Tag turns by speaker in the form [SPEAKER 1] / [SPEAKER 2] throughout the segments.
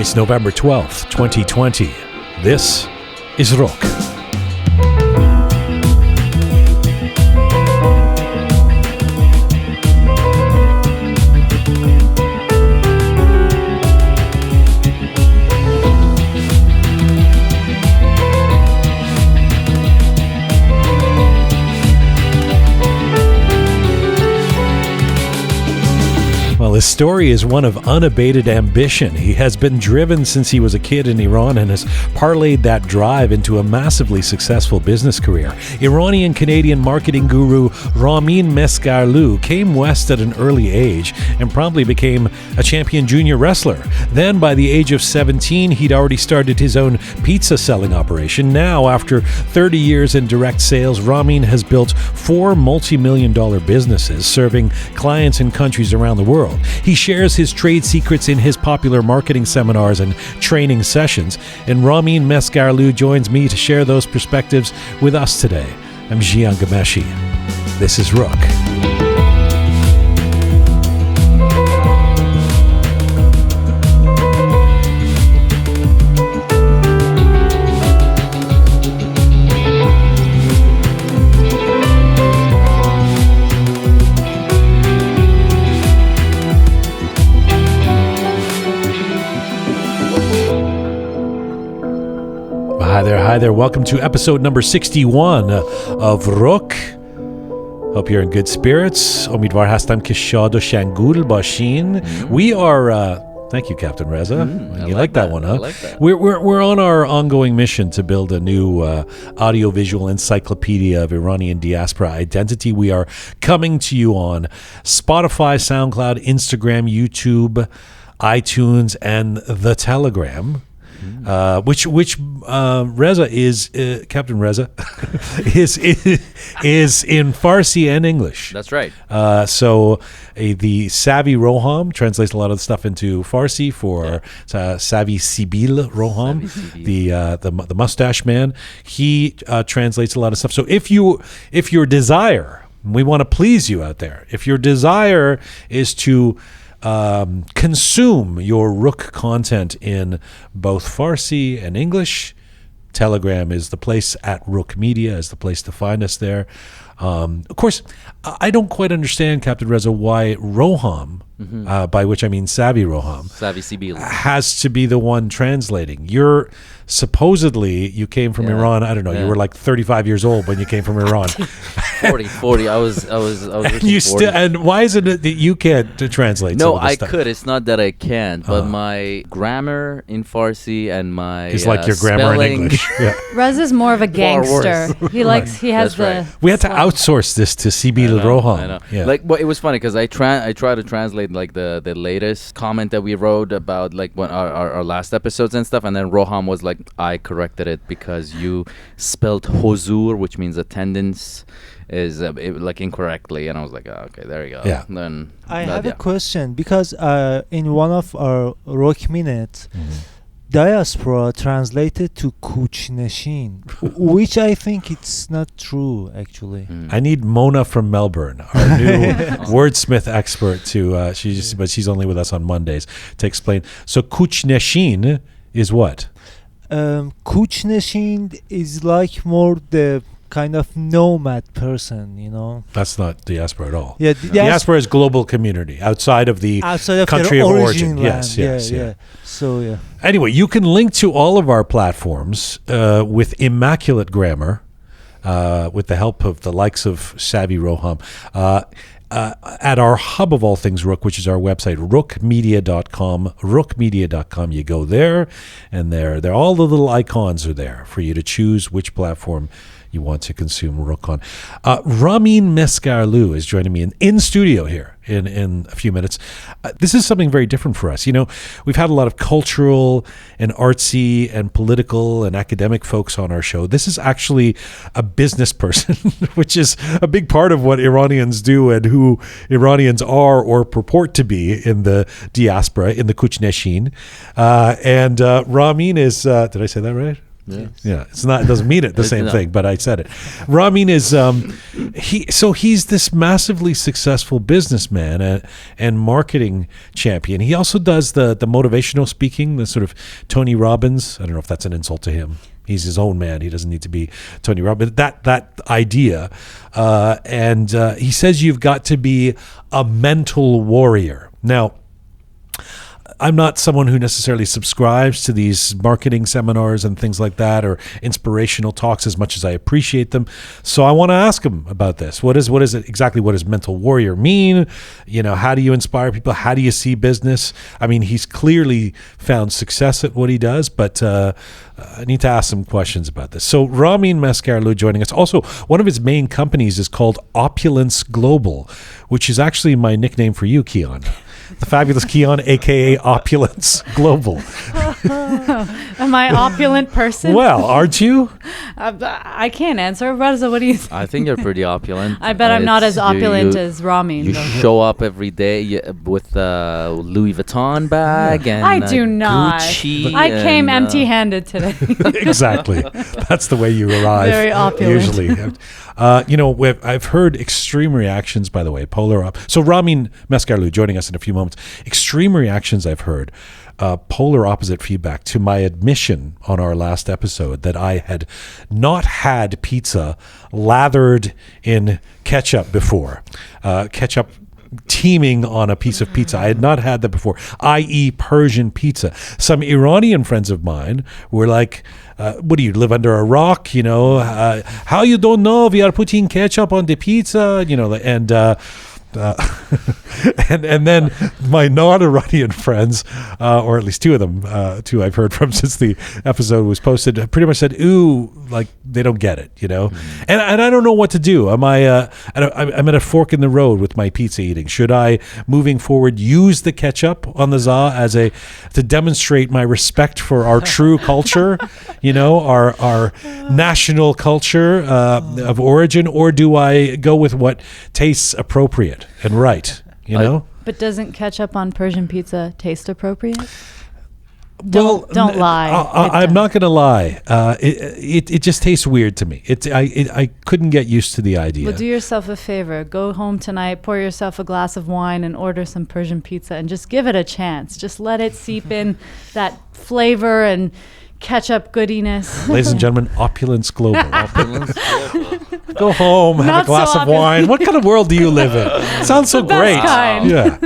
[SPEAKER 1] Tuesdays, November 12th, 2020. This is Roqe. His story is one of unabated ambition. He has been driven since he was a kid in Iran and has parlayed that drive into a massively successful business career. Iranian-Canadian marketing guru Ramin Mesgarlou came west at an early age and promptly became a champion junior wrestler. Then, by the age of 17, he'd already started his own pizza selling operation. Now, after 30 years in direct sales, Ramin has built 4 multi-million-dollar businesses serving clients in countries around the world. He shares his trade secrets in his popular marketing seminars and training sessions, and Ramin Mesgarlou joins me to share those perspectives with us today. I'm Jian Ghomeshi. This is Roqe. Hi there. Welcome to episode number 61 of Roqe. Hope you're in good spirits. امیدوار هستم که شاد و شنگول باشین. We are thank you, Captain Reza. You like that one, huh?
[SPEAKER 2] I like that.
[SPEAKER 1] We're on our ongoing mission to build a new audiovisual encyclopedia of Iranian diaspora identity. We are coming to you on Spotify, SoundCloud, Instagram, YouTube, iTunes, and the Telegram. Which Reza is Captain Reza is in Farsi and English.
[SPEAKER 2] That's right.
[SPEAKER 1] So the Savvy Roham translates a lot of the stuff into Farsi for Savvy Sibil Roham, the mustache man. He translates a lot of stuff. So if your desire, we want to please you out there. If your desire is to consume your Roqe content in both Farsi and English, Telegram is the place, at Roqe Media is the place to find us there. Of course, I don't quite understand, Captain Reza, why Roham, by which I mean Savvy Roham,
[SPEAKER 2] Savvy Sibil,
[SPEAKER 1] has to be the one translating. You're supposedly, you came from Iran. I don't know. You were like 35 years old when you came from Iran.
[SPEAKER 2] 40. I was.
[SPEAKER 1] And you still. And why is it that you can't translate?
[SPEAKER 2] No,
[SPEAKER 1] I
[SPEAKER 2] could. It's not that I can't, but my grammar in Farsi and my
[SPEAKER 1] is like your grammar
[SPEAKER 2] spelling.
[SPEAKER 1] in English. Yeah.
[SPEAKER 3] Rez is more of a gangster. He likes. He has
[SPEAKER 2] That's right.
[SPEAKER 1] We had to outsource this to Sibil Roham.
[SPEAKER 2] I know.
[SPEAKER 1] Yeah.
[SPEAKER 2] Like, well, it was funny because I try to translate like the latest comment that we wrote about like when our last episodes and stuff, and then Roham was like, I corrected it because you spelled huzur, which means attendance, is like incorrectly, and I was like, oh, okay, there you go.
[SPEAKER 1] Yeah.
[SPEAKER 2] Then
[SPEAKER 4] I have a question because in one of our Roqe minutes, diaspora translated to kuchneshin, which I think it's not true actually.
[SPEAKER 1] I need Mona from Melbourne, our new wordsmith expert, to but she's only with us on Mondays, to explain. So kuchneshin is what? Kuchneshin
[SPEAKER 4] is like more the kind of nomad person, you know.
[SPEAKER 1] That's not diaspora at all.
[SPEAKER 4] Yeah,
[SPEAKER 1] diaspora is global community outside of the country of origin.
[SPEAKER 4] Land.
[SPEAKER 1] Yes.
[SPEAKER 4] So
[SPEAKER 1] Anyway, you can link to all of our platforms with immaculate grammar, with the help of the likes of Savvy Roham. At our hub of all things Roqe, which is our website, roqemedia.com, roqemedia.com. You go there, and there all the little icons are there for you to choose which platform you want to consume Roqe on. Ramin Mesgarlou is joining me in studio here in a few minutes. This is something very different for us. You know, we've had a lot of cultural and artsy and political and academic folks on our show. This is actually a business person, which is a big part of what Iranians do and who Iranians are or purport to be in the diaspora, in the Kuchneshin. And Ramin is, did I say that right?
[SPEAKER 2] Yes.
[SPEAKER 1] Yeah, it's not. It doesn't mean it the same thing, but I said it. Ramin is He's this massively successful businessman and marketing champion. He also does the motivational speaking, the sort of Tony Robbins. I don't know if that's an insult to him. He's his own man. He doesn't need to be Tony Robbins. That idea, and he says you've got to be a mental warrior. Now, I'm not someone who necessarily subscribes to these marketing seminars and things like that, or inspirational talks, as much as I appreciate them. So I want to ask him about this. What is it exactly? What does mental warrior mean? How do you inspire people? How do you see business? I mean, he's clearly found success at what he does, but I need to ask some questions about this. So Ramin Mesgarlou joining us. Also, one of his main companies is called Opulence Global, which is actually my nickname for you, Keon. The fabulous Keon, a.k.a. Opulence Global.
[SPEAKER 3] Am I opulent person?
[SPEAKER 1] Well, aren't you?
[SPEAKER 3] I can't answer. Raza, what do you think?
[SPEAKER 2] I think you're pretty opulent.
[SPEAKER 3] I bet I'm not as opulent as Ramin.
[SPEAKER 2] You show up every day with a Louis Vuitton bag and
[SPEAKER 3] I do not.
[SPEAKER 2] Gucci.
[SPEAKER 3] I came empty-handed today.
[SPEAKER 1] Exactly. That's the way you arrive.
[SPEAKER 3] Very opulent.
[SPEAKER 1] Usually. I've heard extreme reactions, by the way, So Ramin Mesgarlou joining us in a few moments. Extreme reactions I've heard. Polar opposite feedback to my admission on our last episode that I had not had pizza lathered in ketchup before. Ketchup teaming on a piece of pizza. I had not had that before, i.e. Persian pizza. Some Iranian friends of mine were like, what do you live under a rock? How you don't know we are putting ketchup on the pizza? And then my non-Iranian friends, or at least two of them, two I've heard from since the episode was posted, pretty much said, "Ooh, like they don't get it," And I don't know what to do. I'm at a fork in the road with my pizza eating. Should I, moving forward, use the ketchup on the za to demonstrate my respect for our true culture, our national culture of origin, or do I go with what tastes appropriate and right?
[SPEAKER 3] But doesn't ketchup on Persian pizza taste appropriate?
[SPEAKER 1] Don't
[SPEAKER 3] lie.
[SPEAKER 1] I'm not going to lie. It just tastes weird to me. I couldn't get used to the idea.
[SPEAKER 3] Well, do yourself a favor. Go home tonight, pour yourself a glass of wine, and order some Persian pizza, and just give it a chance. Just let it seep in that flavor and ketchup goodiness.
[SPEAKER 1] Ladies and gentlemen, Opulence Global. Go home, have a glass of wine. What kind of world do you live in? Sounds so great.
[SPEAKER 3] Kind.
[SPEAKER 1] Yeah.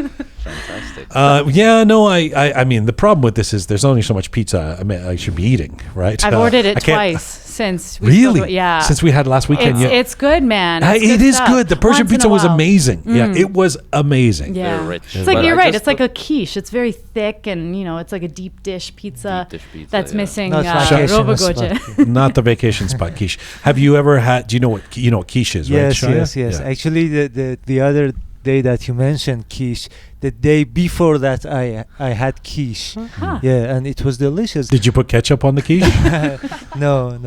[SPEAKER 2] Fantastic.
[SPEAKER 1] I mean, the problem with this is there's only so much pizza I should be eating, right?
[SPEAKER 3] I've ordered it twice since.
[SPEAKER 1] Really?
[SPEAKER 3] Yeah.
[SPEAKER 1] Since we had last weekend.
[SPEAKER 3] It's good, man.
[SPEAKER 1] It is good. The Persian
[SPEAKER 3] Once in
[SPEAKER 1] pizza
[SPEAKER 3] a
[SPEAKER 1] was
[SPEAKER 3] while.
[SPEAKER 1] amazing. Yeah, it was amazing.
[SPEAKER 3] Yeah.
[SPEAKER 2] They're rich.
[SPEAKER 3] It's like
[SPEAKER 2] But
[SPEAKER 3] you're
[SPEAKER 2] I
[SPEAKER 3] right.
[SPEAKER 2] just
[SPEAKER 3] It's like a quiche. It's very thick, and it's like a deep dish pizza. That's missing
[SPEAKER 4] Not vacation
[SPEAKER 3] robogoje.
[SPEAKER 4] spot.
[SPEAKER 1] Not the vacation spot quiche. Have you ever had? Do you know what quiche is? Right,
[SPEAKER 4] Yes,
[SPEAKER 1] Shaya?
[SPEAKER 4] yes.
[SPEAKER 1] Yeah.
[SPEAKER 4] Actually, the other day that you mentioned quiche, the day before that I had quiche.
[SPEAKER 3] Huh.
[SPEAKER 4] Yeah, and it was delicious.
[SPEAKER 1] Did you put ketchup on the quiche?
[SPEAKER 4] No,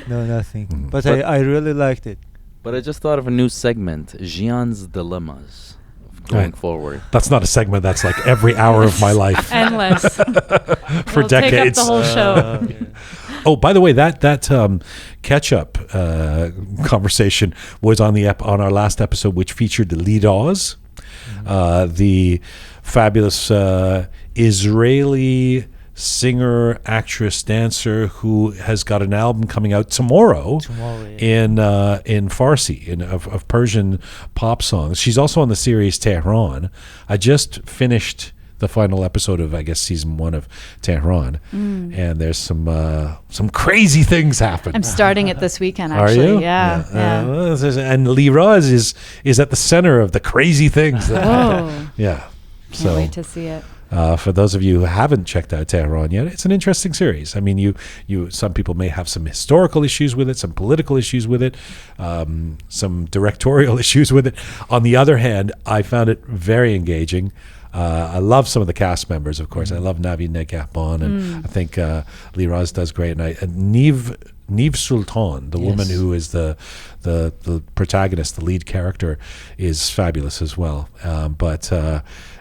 [SPEAKER 4] nothing. But I really liked it.
[SPEAKER 2] But I just thought of a new segment, Jian's Dilemmas, going forward.
[SPEAKER 1] That's not a segment. That's like every hour of my life
[SPEAKER 3] Endless.
[SPEAKER 1] for
[SPEAKER 3] It'll
[SPEAKER 1] decades.
[SPEAKER 3] Take up the whole show.
[SPEAKER 1] Oh, by the way, that ketchup conversation was on our last episode, which featured the Lidoz, the fabulous Israeli singer, actress, dancer who has got an album coming out tomorrow in Farsi, of Persian pop songs. She's also on the series Tehran. I just finished the final episode of, I guess, season 1 of Tehran, and there's some crazy things happen.
[SPEAKER 3] I'm starting it this weekend,
[SPEAKER 1] Are
[SPEAKER 3] actually.
[SPEAKER 1] you?
[SPEAKER 3] Yeah.
[SPEAKER 1] And Liraz is at the center of the crazy things that happen. Yeah.
[SPEAKER 3] Can't wait to see it.
[SPEAKER 1] For those of you who haven't checked out Tehran yet, it's an interesting series. I mean, some people may have some historical issues with it, some political issues with it, some directorial issues with it. On the other hand, I found it very engaging. I love some of the cast members, of course. I love Navi Negahban, and I think Liraz does great. And Niv Niv Sultan, the woman
[SPEAKER 2] Yes.
[SPEAKER 1] who is the protagonist, the lead character, is fabulous as well. But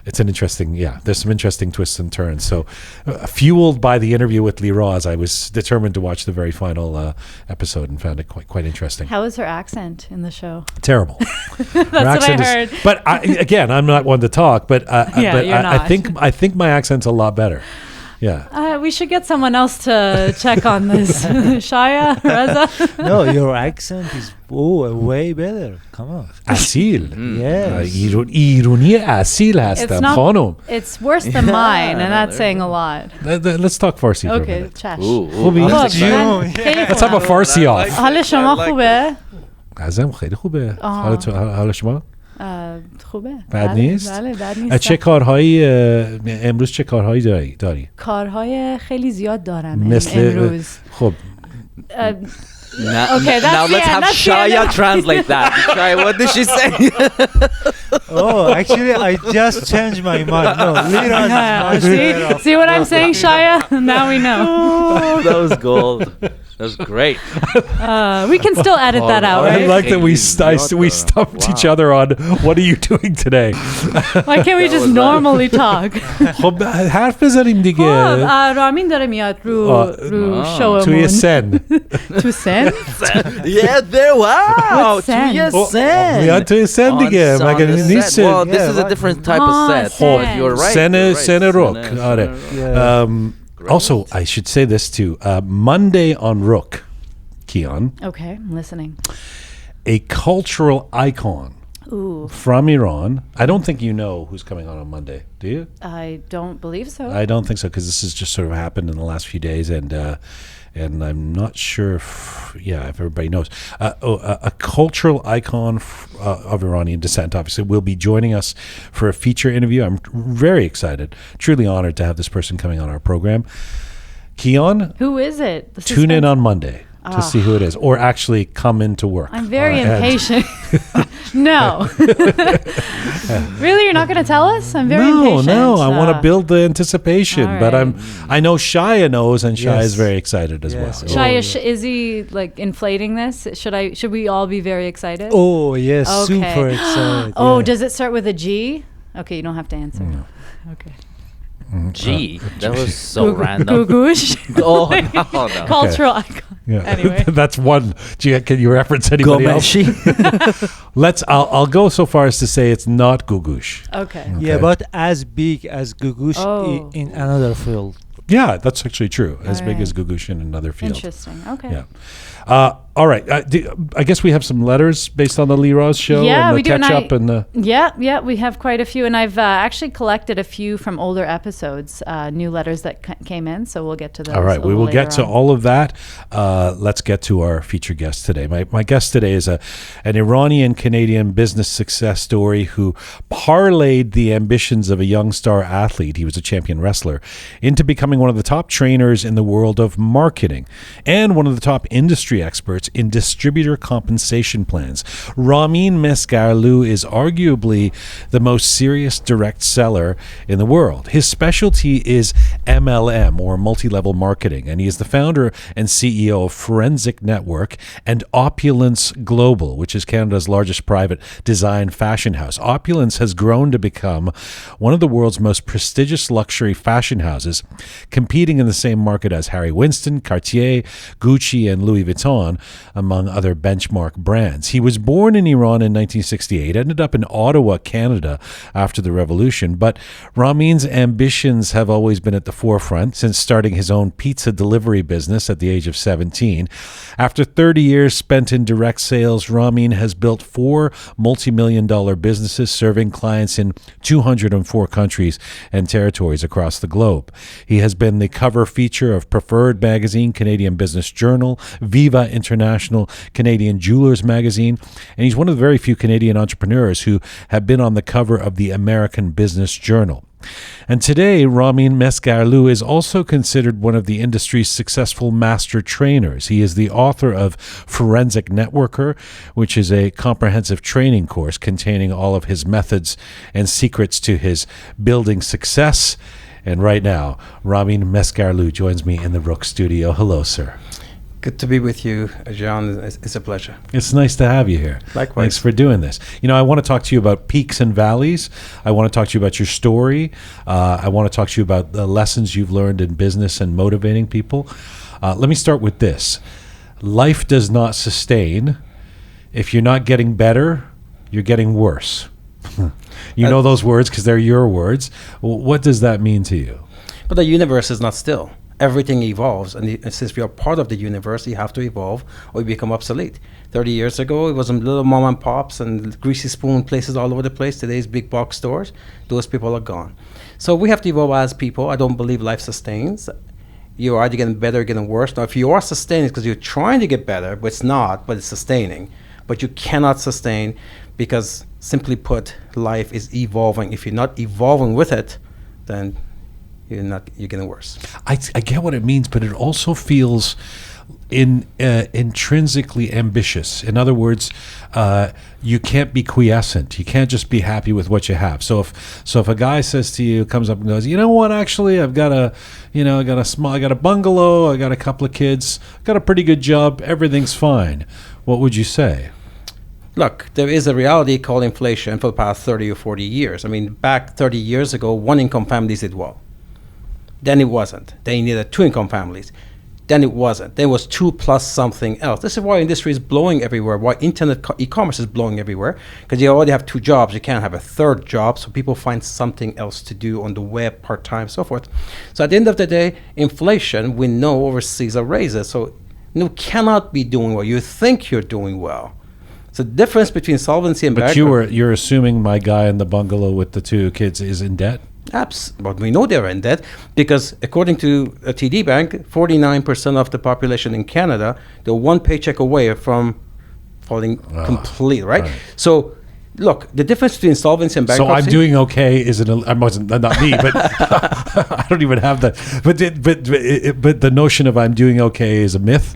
[SPEAKER 1] it's an interesting, there's some interesting twists and turns. So fueled by the interview with Liraz, I was determined to watch the very final episode and found it quite interesting.
[SPEAKER 3] How is her accent in the show?
[SPEAKER 1] Terrible.
[SPEAKER 3] That's what I heard.
[SPEAKER 1] But again, I'm not one to talk, but
[SPEAKER 3] Yeah, you're
[SPEAKER 1] I
[SPEAKER 3] not.
[SPEAKER 1] think my accent's a lot better. Yeah.
[SPEAKER 3] We should get someone else to check on this. Shaya, Reza.
[SPEAKER 4] No, your accent is way better. Come on.
[SPEAKER 1] Asil.
[SPEAKER 4] Yes.
[SPEAKER 1] ایرونی اصیل هستم خانم.
[SPEAKER 3] It's worse than mine, and that's saying a lot.
[SPEAKER 1] Let's talk Farsi for a
[SPEAKER 3] Okay,
[SPEAKER 1] minute.
[SPEAKER 3] chash.
[SPEAKER 1] خوبی؟ Let's have a Farsi off.
[SPEAKER 3] حال شما خوبه؟
[SPEAKER 1] ازم خیلی خوبه. حال شما؟
[SPEAKER 3] خوبه.
[SPEAKER 1] بد نیست؟
[SPEAKER 3] بله بد نیست.
[SPEAKER 1] چه کارهایی امروز چه کارهایی داری؟
[SPEAKER 3] کارهای خیلی زیاد دارم
[SPEAKER 1] مثل
[SPEAKER 3] امروز.
[SPEAKER 1] خب
[SPEAKER 3] Okay, that's
[SPEAKER 2] now
[SPEAKER 3] the
[SPEAKER 2] let's
[SPEAKER 3] end,
[SPEAKER 2] have
[SPEAKER 3] that's the end.
[SPEAKER 2] Shaya translate that. Shaya, what did she say?
[SPEAKER 4] Oh, actually, I just changed my mind. No, Liraz is much better.
[SPEAKER 3] See what I'm saying, Shaya? Now we know.
[SPEAKER 2] Oh, that was gold. That was great.
[SPEAKER 3] We can still edit that out,
[SPEAKER 1] I
[SPEAKER 3] right?
[SPEAKER 1] like that we stumped each other on what are you doing today?
[SPEAKER 3] Why can't we just normally talk?
[SPEAKER 1] خب حرف بزنیم دیگه.
[SPEAKER 3] رامین داره میاد رو شومون.
[SPEAKER 1] توی سن.
[SPEAKER 3] تو سن؟
[SPEAKER 2] Yeah, there. Wow.
[SPEAKER 3] What sense?
[SPEAKER 2] Yes, sense.
[SPEAKER 1] میاد توی سن دیگه. مگه نیست؟
[SPEAKER 2] Well, this is a different type of set.
[SPEAKER 3] Oh,
[SPEAKER 2] But you're right.
[SPEAKER 1] سن روک. آره.
[SPEAKER 4] Yeah.
[SPEAKER 1] Also, I should say this too. Monday on Roqe, Kian,
[SPEAKER 3] Okay, I'm listening.
[SPEAKER 1] a cultural icon
[SPEAKER 3] Ooh,
[SPEAKER 1] from Iran. I don't think you know who's coming on Monday, do you?
[SPEAKER 3] I don't believe so.
[SPEAKER 1] I don't think so because this has just sort of happened in the last few days, and I'm not sure if everybody knows. A cultural icon of Iranian descent, obviously, will be joining us for a feature interview. I'm very excited, truly honored to have this person coming on our program. Kian,
[SPEAKER 3] Who is it? The
[SPEAKER 1] tune in
[SPEAKER 3] suspense?
[SPEAKER 1] on Monday to see who it is, or actually come into work.
[SPEAKER 3] I'm very
[SPEAKER 1] And-
[SPEAKER 3] impatient. No. Really, you're not going to tell us? I'm very impatient.
[SPEAKER 1] No, I want to build the anticipation,
[SPEAKER 3] all
[SPEAKER 1] but
[SPEAKER 3] right.
[SPEAKER 1] I know Shaya knows, and Shaya
[SPEAKER 4] Yes.
[SPEAKER 1] is very excited as
[SPEAKER 4] Yes.
[SPEAKER 1] well.
[SPEAKER 3] Shaya, is he like inflating this? Should we all be very excited?
[SPEAKER 4] Oh, yes,
[SPEAKER 3] Okay.
[SPEAKER 4] super excited.
[SPEAKER 3] Oh,
[SPEAKER 4] yeah.
[SPEAKER 3] does it start with a G? Okay, you don't have to answer. Okay.
[SPEAKER 2] Gee, that was so random.
[SPEAKER 3] Gugush.
[SPEAKER 2] Oh, no.
[SPEAKER 3] Cultural icon.
[SPEAKER 1] Yeah.
[SPEAKER 3] Anyway.
[SPEAKER 1] That's one. Can you reference anybody else? I'll go so far as to say it's not Gugush.
[SPEAKER 3] Okay.
[SPEAKER 4] Yeah,
[SPEAKER 1] Okay.
[SPEAKER 4] but as big as Gugush
[SPEAKER 3] Oh.
[SPEAKER 4] in another field.
[SPEAKER 1] Yeah, that's actually true. As
[SPEAKER 3] All
[SPEAKER 1] big
[SPEAKER 3] right.
[SPEAKER 1] as Gugush in another field.
[SPEAKER 3] Interesting. Okay.
[SPEAKER 1] Yeah. All right. I guess we have some letters based on the Liraz show
[SPEAKER 3] Yeah,
[SPEAKER 1] and the
[SPEAKER 3] we do, and
[SPEAKER 1] catch up and the.
[SPEAKER 3] Yeah, we have quite a few, and I've actually collected a few from older episodes, new letters that came in. So we'll get to those.
[SPEAKER 1] All right, we will get to all of that. Let's get to our featured guest today. My guest today is an Iranian-Canadian business success story who parlayed the ambitions of a young star athlete, he was a champion wrestler, into becoming one of the top trainers in the world of marketing and one of the top industry experts in distributor compensation plans. Ramin Mesgarlou is arguably the most serious direct seller in the world. His specialty is MLM, or multi-level marketing, and he is the founder and CEO of Forensic Network and Opulence Global, which is Canada's largest private design fashion house. Opulence has grown to become one of the world's most prestigious luxury fashion houses, competing in the same market as Harry Winston, Cartier, Gucci, and Louis Vuitton, among other benchmark brands. He was born in Iran in 1968, ended up in Ottawa, Canada after the revolution, but Ramin's ambitions have always been at the forefront since starting his own pizza delivery business at the age of 17. After 30 years spent in direct sales, Ramin has built 4 multi-million-dollar businesses serving clients in 204 countries and territories across the globe. He has been the cover feature of Preferred Magazine, Canadian Business Journal, Viva International, Canadian Jewelers Magazine, and he's one of the very few Canadian entrepreneurs who have been on the cover of the American Business Journal. And today, Ramin Mesgarlou is also considered one of the industry's successful master trainers. He is the author of Forensic Networker, which is a comprehensive training course containing all of his methods and secrets to his building success. And right now, Ramin Mesgarlou joins me in the Roqe studio. Hello, sir.
[SPEAKER 5] Good to be with you, Jian. It's a pleasure.
[SPEAKER 1] It's nice to have you here.
[SPEAKER 5] Likewise.
[SPEAKER 1] Thanks for doing this. I want to talk to you about peaks and valleys. I want to talk to you about your story. I want to talk to you about the lessons you've learned in business and motivating people. Let me start with this. Life does not sustain. If you're not getting better, you're getting worse. You know those words because they're your words. What does that mean to you?
[SPEAKER 5] But the universe is not still. Everything evolves, and since we are part of the universe, you have to evolve or you become obsolete. 30 years ago, it was little mom and pops and greasy spoon places all over the place. Today's big box stores. Those people are gone. So we have to evolve as people. I don't believe life sustains. You're either getting better or getting worse. Now, if you are sustaining, it's because you're trying to get better, but it's not, but it's sustaining. But you cannot sustain because, simply put, life is evolving. If you're not evolving with it, then you're getting worse.
[SPEAKER 1] I get what it means, but it also feels intrinsically ambitious. In other words, you can't be quiescent. You can't just be happy with what you have. So if a guy says to you, comes up and goes, you know what? Actually, I got a bungalow. I got a couple of kids. Got a pretty good job. Everything's fine. What would you say?
[SPEAKER 5] Look, there is a reality called inflation for the past 30 or 40 years. I mean, back 30 years ago, one-income families did well. Then it wasn't. Then you needed two-income families. Then it wasn't. There was 2 plus something else. This is why industry is blowing everywhere, why internet e-commerce is blowing everywhere, because you already have 2 jobs. You can't have a third job, so people find something else to do on the web, part-time, so forth. So at the end of the day, inflation, we know overseas are raises, so you cannot be doing well. You think you're doing well. So the difference between solvency and
[SPEAKER 1] bankruptcy. But you're assuming my guy in the bungalow with the 2 kids is in debt?
[SPEAKER 5] But we know they're in debt because according to a TD Bank, 49% of the population in Canada, they're 1 paycheck away from falling complete, right? So look, the difference between solvency and bankruptcy.
[SPEAKER 1] So I'm doing okay I wasn't, not me, but I don't even have that. But the notion of I'm doing okay is a myth,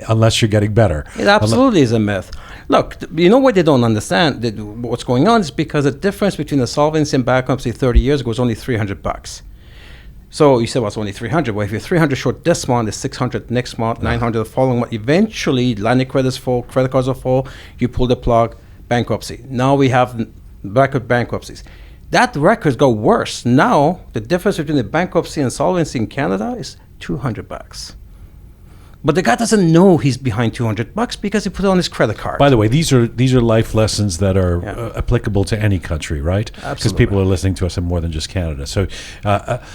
[SPEAKER 1] unless you're getting better.
[SPEAKER 5] It absolutely is a myth. Look, you know what they don't understand? What's going on is because the difference between the solvency and bankruptcy 30 years ago was only $300. So you said, well, it's only 300. Well, if you're 300 short this month, it's 600 next month, 900 the following month. Eventually, line of credit is full, credit cards are full, you pull the plug, bankruptcy. Now we have record bankruptcies. That record got worse. Now, the difference between the bankruptcy and solvency in Canada is $200. But the guy doesn't know he's behind $200 because he put it on his credit card.
[SPEAKER 1] By the way, these are life lessons that are applicable to any country, right?
[SPEAKER 5] Absolutely.
[SPEAKER 1] Because people are listening to us in more than just Canada. So,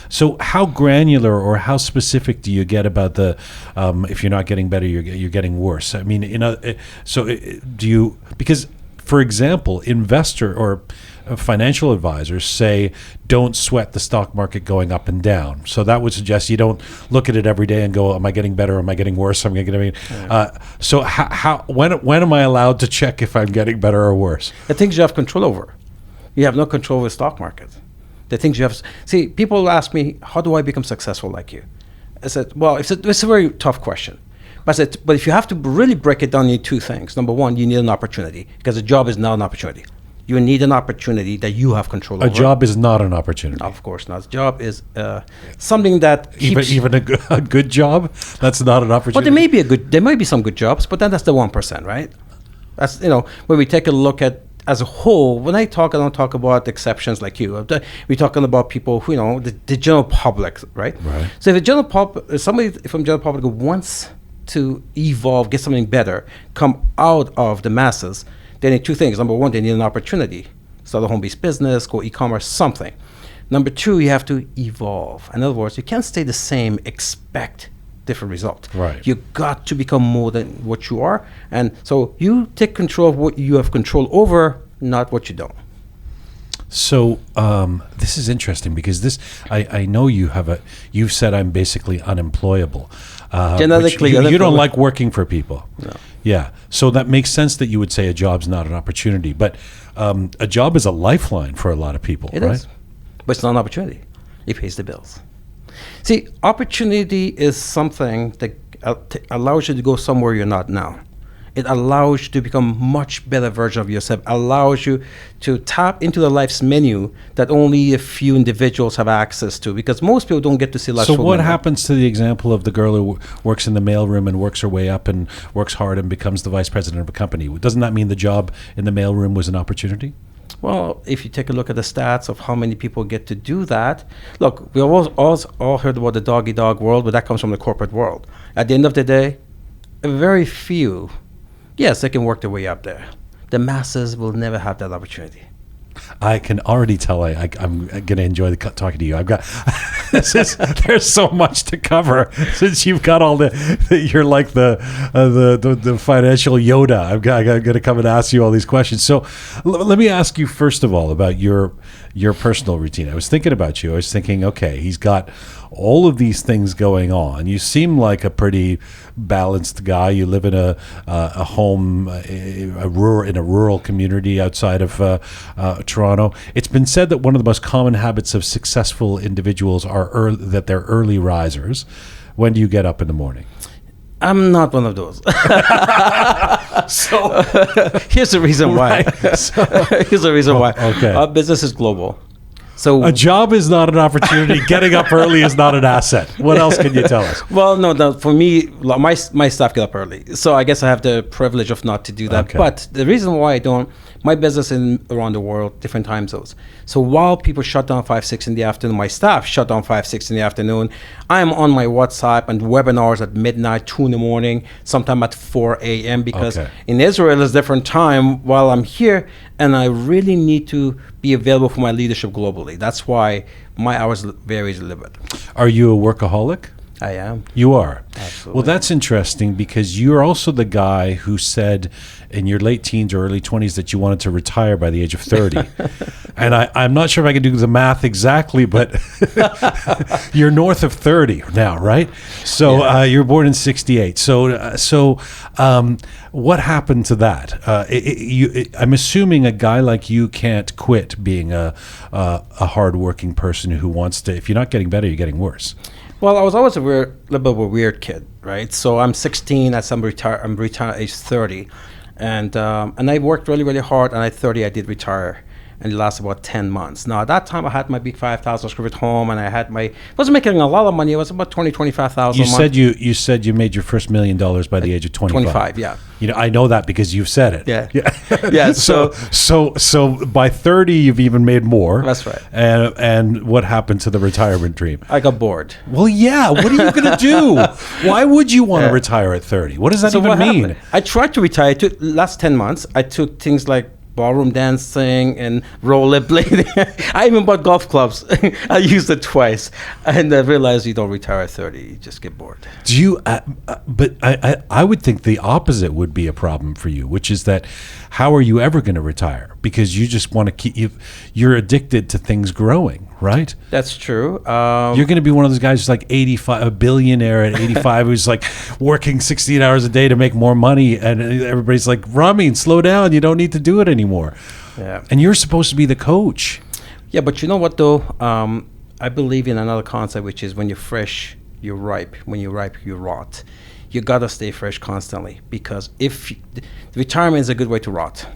[SPEAKER 1] so how granular or how specific do you get about the if you're not getting better, you're getting worse? I mean, do you, because for example, investor or financial advisors say don't sweat the stock market going up and down. So that would suggest you don't look at it every day and go, am I getting better? Am I getting worse? So when am I allowed to check if I'm getting better or worse?
[SPEAKER 5] The things you have control over. You have no control over the stock market. The things you have. See, people ask me, how do I become successful like you? I said, well, it's a very tough question. But I said, but if you have to really break it down into 2 things. Number 1, you need an opportunity because a job is not an opportunity. You need an opportunity that you have control over.
[SPEAKER 1] A job is not an opportunity.
[SPEAKER 5] Of course not. A job is something that keeps...
[SPEAKER 1] Even a good job? That's not an opportunity?
[SPEAKER 5] But there may be some good jobs, but then that's the 1%, right? That's, when we take a look at as a whole, when I don't talk about exceptions like you. We're talking about people who, the general public, right?
[SPEAKER 1] Right.
[SPEAKER 5] So if the general public, somebody from general public who wants to evolve, get something better, come out of the masses, they need 2 things. Number 1, they need an opportunity. Start a home-based business, go e-commerce, something. Number 2, you have to evolve. In other words, you can't stay the same, expect different result.
[SPEAKER 1] Right.
[SPEAKER 5] You got to become more than what you are. And so you take control of what you have control over, not what you don't.
[SPEAKER 1] So this is interesting because I know you've said I'm basically unemployable.
[SPEAKER 5] Genetically,
[SPEAKER 1] you don't like working for people.
[SPEAKER 5] No.
[SPEAKER 1] Yeah. So that makes sense that you would say a job's not an opportunity. But a job is a lifeline for a lot of people,
[SPEAKER 5] It
[SPEAKER 1] right?
[SPEAKER 5] is. But it's not an opportunity. It pays the bills. See, opportunity is something that allows you to go somewhere you're not now. It allows you to become much better version of yourself, allows you to tap into the life's menu that only a few individuals have access to, because most people don't get to see life's
[SPEAKER 1] So
[SPEAKER 5] full
[SPEAKER 1] what
[SPEAKER 5] menu.
[SPEAKER 1] happens to the example of the girl who works in the mailroom and works her way up and works hard and becomes the vice president of a company? Doesn't that mean the job in the mailroom was an opportunity?
[SPEAKER 5] Well, if you take a look at the stats of how many people get to do that, look, we all heard about the dog-eat-dog world, but that comes from the corporate world. At the end of the day, very few, yes, they can work their way up there. The masses will never have that opportunity.
[SPEAKER 1] I can already tell I'm going to enjoy talking to you. I've got there's so much to cover since you've got all you're like the financial Yoda. I'm going to come and ask you all these questions. So let me ask you first of all about your personal routine. I was thinking about you. I was thinking, okay, he's got all of these things going on. You seem like a pretty balanced guy. You live in a home, in a rural community outside of Toronto. It's been said that one of the most common habits of successful individuals are that they're early risers. When do you get up in the morning?
[SPEAKER 5] I'm not one of those. So here's the reason why. Here's the reason why.
[SPEAKER 1] Okay.
[SPEAKER 5] Our business is global. So
[SPEAKER 1] A job is not an opportunity. Getting up early is not an asset. What else can you tell us?
[SPEAKER 5] Well, no, for me, my staff get up early, so I guess I have the privilege of not to do that.
[SPEAKER 1] Okay.
[SPEAKER 5] But the reason why I don't, my business around the world, different time zones. So while people shut down 5-6 in the afternoon, my staff shut down 5-6 in the afternoon. I am on my WhatsApp and webinars at midnight, 2 in the morning, sometime at 4 a.m. because
[SPEAKER 1] Okay.
[SPEAKER 5] in Israel is different time while I'm here, and I really need to be available for my leadership globally. That's why my hours varies a little bit.
[SPEAKER 1] Are you a workaholic?
[SPEAKER 5] I am.
[SPEAKER 1] You are.
[SPEAKER 5] Absolutely.
[SPEAKER 1] Well, that's interesting because you're also the guy who said in your late teens or early 20s that you wanted to retire by the age of 30. And I'm not sure if I can do the math exactly, but you're north of 30 now, right? So you were born in 68. So what happened to that? I'm assuming a guy like you can't quit being a hardworking person who wants to, if you're not getting better, you're getting worse.
[SPEAKER 5] Well, I was always a little bit of a weird kid, right? So I'm 16. I'm retired at age 30, and I worked really, really hard. And at 30, I did retire, and it lasted about 10 months. Now at that time, I had my big 5,000 square foot home, and I wasn't making a lot of money. It was about 25,000.
[SPEAKER 1] You said you made your first $1 million by the age of 25.
[SPEAKER 5] 25, yeah.
[SPEAKER 1] You know, I know that because you've said it.
[SPEAKER 5] Yeah. Yeah.
[SPEAKER 1] So by 30, you've even made more.
[SPEAKER 5] That's right.
[SPEAKER 1] And what happened to the retirement dream?
[SPEAKER 5] I got bored.
[SPEAKER 1] Well, yeah. What are you going to do? Why would you want to retire at 30? What does that even
[SPEAKER 5] what
[SPEAKER 1] mean?
[SPEAKER 5] happened? I tried to retire. It took last 10 months. I took things like ballroom dancing and rollerblading. I even bought golf clubs. I used it twice, and I realized you don't retire at 30. You just get bored.
[SPEAKER 1] Do you? But I would think the opposite would be a problem for you, which is that how are you ever going to retire? Because you just want to keep you're addicted to things growing, right?
[SPEAKER 5] That's true.
[SPEAKER 1] You're going to be one of those guys who's like 85, a billionaire at 85, who's like working 16 hours a day to make more money, and everybody's like, Ramin, slow down. You don't need to do it anymore.
[SPEAKER 5] Yeah.
[SPEAKER 1] And you're supposed to be the coach.
[SPEAKER 5] Yeah, but you know what though? I believe in another concept, which is when you're fresh, you're ripe. When you're ripe, you rot. You gotta stay fresh constantly, because retirement is a good way to rot.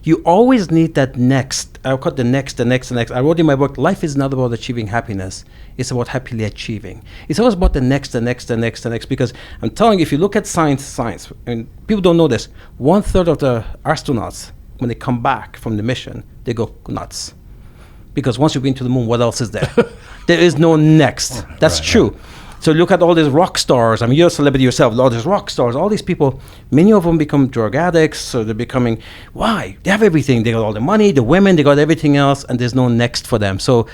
[SPEAKER 5] You always need that next. I'll call it the next. I wrote in my book, life is not about achieving happiness. It's about happily achieving. It's always about the next. Because I'm telling you, if you look at science, and people don't know this, 1/3 of the astronauts, when they come back from the mission, they go nuts. Because once you've been to the moon, what else is there? There is no next. That's true. Right. So look at all these rock stars. I mean, you're a celebrity yourself. All these rock stars, all these people, many of them become drug addicts. So they're becoming, why? They have everything. They got all the money, the women, they got everything else, and there's no next for them. So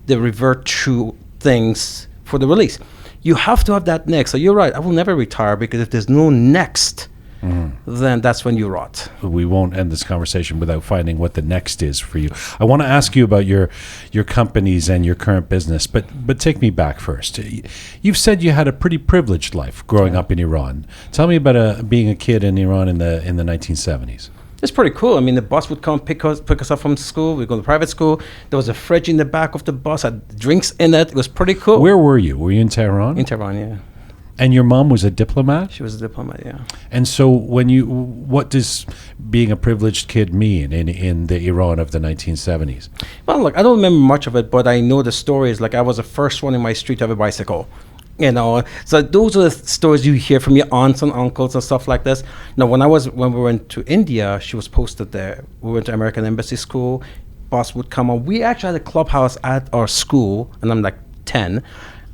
[SPEAKER 5] they revert to things for the release. You have to have that next. So you're right. I will never retire, because if there's no next, then that's when you rot.
[SPEAKER 1] We won't end this conversation without finding what the next is for you. I want to ask you about your companies and your current business, but take me back first. You've said you had a pretty privileged life growing up in Iran. Tell me about being a kid in Iran in the 1970s.
[SPEAKER 5] It's pretty cool. I mean, the bus would come pick us up from school. We'd go to private school. There was a fridge in the back of the bus, had drinks in it. It was pretty cool.
[SPEAKER 1] Where were you? Were you in Tehran?
[SPEAKER 5] In Tehran, yeah.
[SPEAKER 1] And your mom was a diplomat?
[SPEAKER 5] She was a diplomat, yeah.
[SPEAKER 1] And so what does being a privileged kid mean in the Iran of the 1970s?
[SPEAKER 5] Well, look, I don't remember much of it, but I know the stories. Like, I was the first one in my street to have a bicycle. You know, so those are the stories you hear from your aunts and uncles and stuff like this. Now, when we went to India, she was posted there. We went to American Embassy School. Boss would come on. We actually had a clubhouse at our school, and I'm like 10.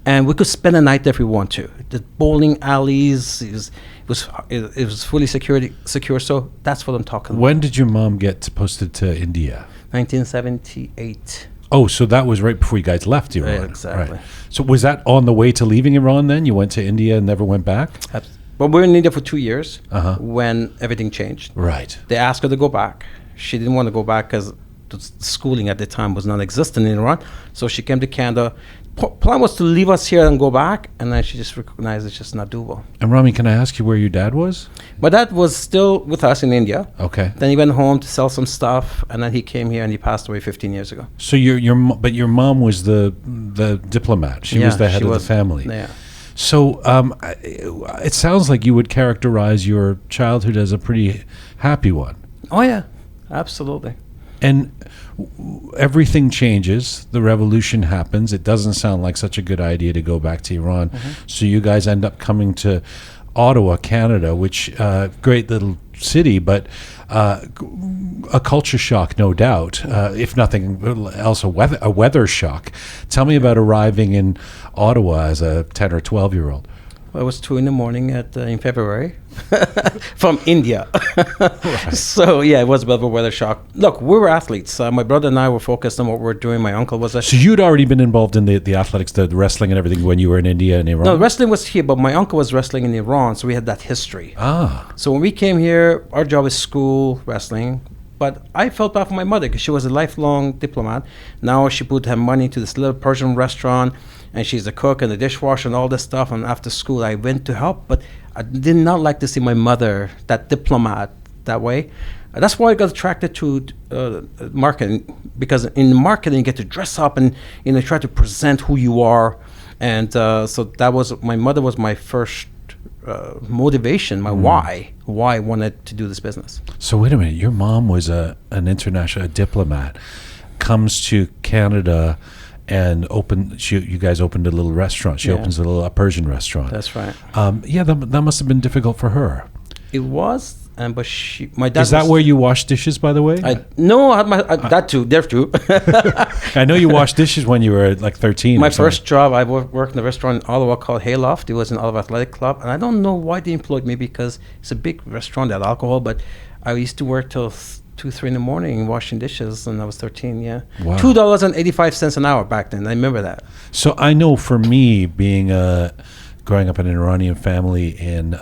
[SPEAKER 5] And we could spend a night there if we want to. The bowling alleys, it was fully secure. So that's what I'm talking about.
[SPEAKER 1] When did your mom get posted to India?
[SPEAKER 5] 1978.
[SPEAKER 1] Oh, so that was right before you guys left Iran.
[SPEAKER 5] Yeah, exactly.
[SPEAKER 1] Right. So was that on the way to leaving Iran then? You went to India and never went back?
[SPEAKER 5] But we were in India for 2 years
[SPEAKER 1] Uh-huh.
[SPEAKER 5] when everything changed.
[SPEAKER 1] Right.
[SPEAKER 5] They asked her to go back. She didn't want to go back because the schooling at the time was non-existent in Iran. So she came to Canada. Plan was to leave us here and go back, and then she just recognized it's just not doable.
[SPEAKER 1] And Rami, can I ask you where your dad was?
[SPEAKER 5] My dad was still with us in India.
[SPEAKER 1] Okay.
[SPEAKER 5] Then he went home to sell some stuff, and then he came here and he passed away 15 years ago.
[SPEAKER 1] So your mom was the diplomat. She was the head of the family.
[SPEAKER 5] Yeah.
[SPEAKER 1] So it sounds like you would characterize your childhood as a pretty happy one.
[SPEAKER 5] Oh yeah, absolutely.
[SPEAKER 1] And everything changes. The revolution happens. It doesn't sound like such a good idea to go back to Iran.
[SPEAKER 5] Mm-hmm.
[SPEAKER 1] So you guys end up coming to Ottawa, Canada, which great little city, but a culture shock, no doubt. If nothing else, a weather shock. Tell me about arriving in Ottawa as a 10 or 12-year-old.
[SPEAKER 5] Well, it was 2 a.m. In February from India.
[SPEAKER 1] Right.
[SPEAKER 5] So, yeah, it was a bit of a weather shock. Look, we were athletes. My brother and I were focused on what we were doing. My uncle was
[SPEAKER 1] So you'd already been involved in the athletics, the wrestling and everything when you were in India and Iran?
[SPEAKER 5] No, wrestling was here, but my uncle was wrestling in Iran, so we had that history.
[SPEAKER 1] Ah.
[SPEAKER 5] So when we came here, our job is school, wrestling. But I felt bad for my mother because she was a lifelong diplomat. Now she put her money to this little Persian restaurant, and she's the cook and the dishwasher and all this stuff. And after school, I went to help, but I did not like to see my mother, that diplomat, that way. That's why I got attracted to marketing, because in marketing you get to dress up and try to present who you are. And so that was, my mother was my first motivation, my why I wanted to do this business.
[SPEAKER 1] So wait a minute, your mom was an international diplomat, comes to Canada and you guys opened a little restaurant. She opens a Persian restaurant.
[SPEAKER 5] That's right.
[SPEAKER 1] That must have been difficult for her.
[SPEAKER 5] It was, but my dad.
[SPEAKER 1] Is that where you wash dishes, by the way?
[SPEAKER 5] No, I had that too. There too.
[SPEAKER 1] I know you washed dishes when you were like 13.
[SPEAKER 5] My first job, I worked in a restaurant in Ottawa called Hayloft. It was an Ottawa Athletic Club, and I don't know why they employed me because it's a big restaurant that had alcohol. But I used to work till 2, 3 in the morning washing dishes, and I was 13. Yeah,
[SPEAKER 1] wow.
[SPEAKER 5] $2.85 an hour back then. I remember that.
[SPEAKER 1] So I know for me, being growing up in an Iranian family in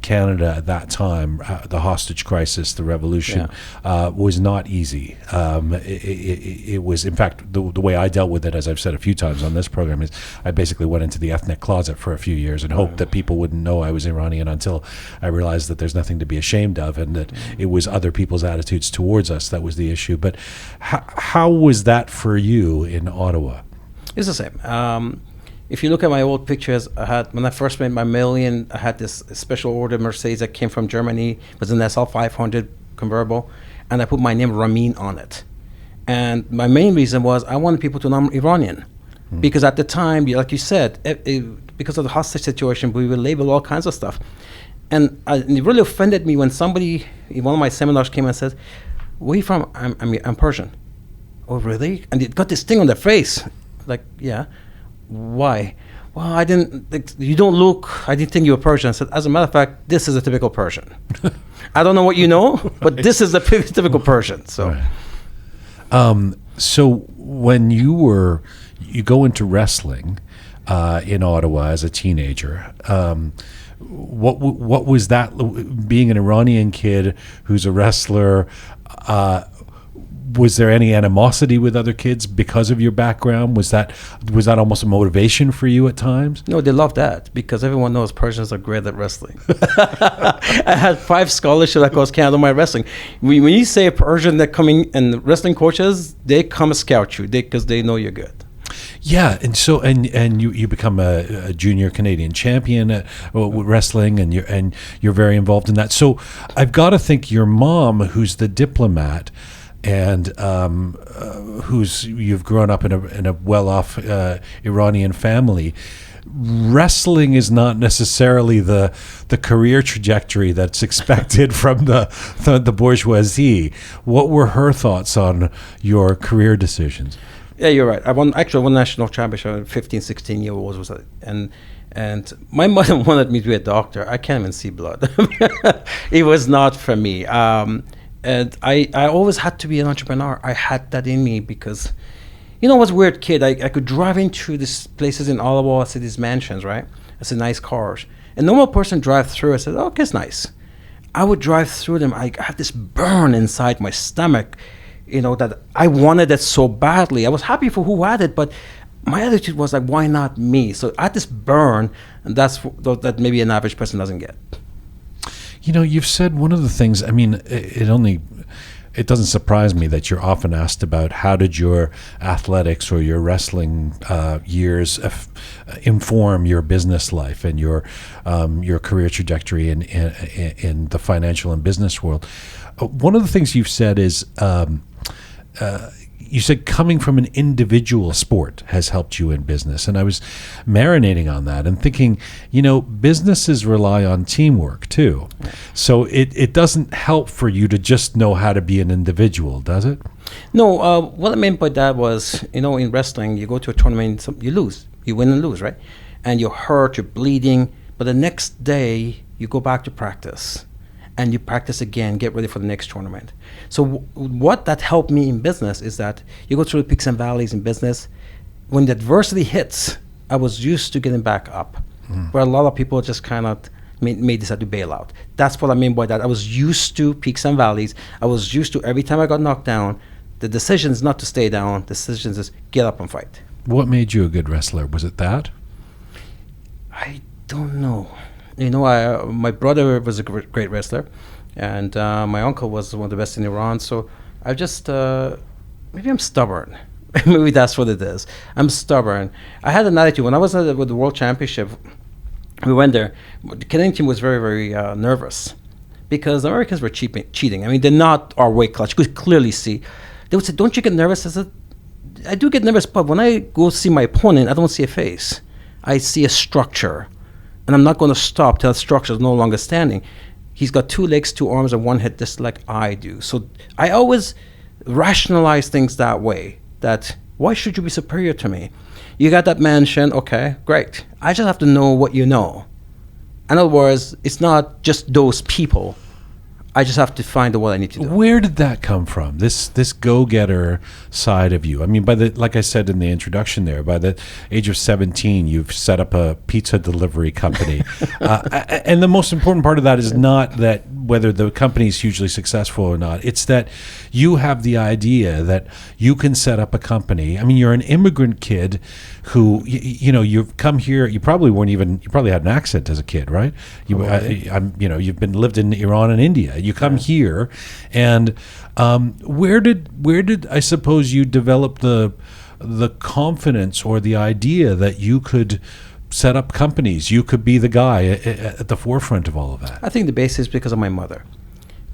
[SPEAKER 1] Canada at that time, the hostage crisis, the revolution, was not easy. It was, in fact, the way I dealt with it, as I've said a few times on this program, is I basically went into the ethnic closet for a few years and hoped that people wouldn't know I was Iranian until I realized that there's nothing to be ashamed of and that it was other people's attitudes towards us that was the issue. But how was that for you in Ottawa?
[SPEAKER 5] It's the same. If you look at my old pictures, when I first made my million, I had this special order Mercedes that came from Germany. It was an SL 500 convertible, and I put my name Ramin on it. And my main reason was I wanted people to know I'm Iranian, because at the time, like you said, because of the hostage situation, we would label all kinds of stuff. And it really offended me when somebody in one of my seminars came and said, "Where are you from?" I'm Persian. Oh, really? And it got this thing on their face. Like, yeah. Why? Well, I didn't think you were Persian. I said, as a matter of fact, this is a typical Persian. I don't know what you know, but this is a typical Persian. So,
[SPEAKER 1] right. So when you go into wrestling in Ottawa as a teenager, what was that, being an Iranian kid who's a wrestler? Was there any animosity with other kids because of your background? Was that almost a motivation for you at times?
[SPEAKER 5] No, they love that because everyone knows Persians are great at wrestling. I had 5 scholarships across Canada my wrestling. When you say a Persian that coming and wrestling coaches, they come scout you because they know you're good.
[SPEAKER 1] Yeah, and so and you become a junior Canadian champion at wrestling, and you're very involved in that. So I've got to think your mom, who's the diplomat, and you've grown up in a well-off Iranian family. Wrestling is not necessarily the career trajectory that's expected from the bourgeoisie. What were her thoughts on your career decisions?
[SPEAKER 5] Yeah, you're right. I won national championship at 15, 16 years old. And my mother wanted me to be a doctor. I can't even see blood. It was not for me. And I always had to be an entrepreneur. I had that in me because, I was a weird kid. I could drive into these places in Ottawa. I see these mansions, right? I see nice cars. A normal person drive through. I said, okay, it's nice. I would drive through them. I had this burn inside my stomach, that I wanted it so badly. I was happy for who had it, but my attitude was like, why not me? So I had this burn, and that's that maybe an average person doesn't get.
[SPEAKER 1] You've said one of the things, it doesn't surprise me that you're often asked about how did your athletics or your wrestling years inform your business life and your career trajectory in the financial and business world. One of the things you've said is you said coming from an individual sport has helped you in business. And I was marinating on that and thinking, businesses rely on teamwork too. So it doesn't help for you to just know how to be an individual, does it?
[SPEAKER 5] No, what I meant by that was, in wrestling, you go to a tournament, you lose. You win and lose, right? And you're hurt, you're bleeding. But the next day, you go back to practice. And you practice again, get ready for the next tournament. So what that helped me in business is that you go through the peaks and valleys in business. When the adversity hits, I was used to getting back up, where a lot of people just kind of may decide to bail out. That's what I mean by that. I was used to peaks and valleys. I was used to every time I got knocked down, the decision is not to stay down. The decision is get up and fight.
[SPEAKER 1] What made you a good wrestler? Was it that?
[SPEAKER 5] I don't know. My brother was a great wrestler, and my uncle was one of the best in Iran. So I just, maybe I'm stubborn. Maybe that's what it is. I'm stubborn. I had an attitude. When I was with the World Championship, we went there. The Canadian team was very, very nervous because the Americans were cheating. They're not our weight class. You could clearly see. They would say, don't you get nervous? I said, I do get nervous, but when I go see my opponent, I don't see a face. I see a structure. And I'm not going to stop till that structure is no longer standing. He's got 2 legs, 2 arms, and 1 head, just like I do. So I always rationalize things that way, that why should you be superior to me? You got that mansion, okay, great. I just have to know what you know. In other words, it's not just those people. I just have to find what I need to do.
[SPEAKER 1] Where did that come from? This go-getter side of you. Like I said in the introduction there, by the age of 17, you've set up a pizza delivery company. And the most important part of that is not that whether the company is hugely successful or not. It's that you have the idea that you can set up a company. You're an immigrant kid who, you've come here. You probably had an accent as a kid, right? You've lived in Iran and India. You come here, and where did I suppose you develop the confidence or the idea that you could set up companies? You could be the guy at the forefront of all of that.
[SPEAKER 5] I think the basis is because of my mother.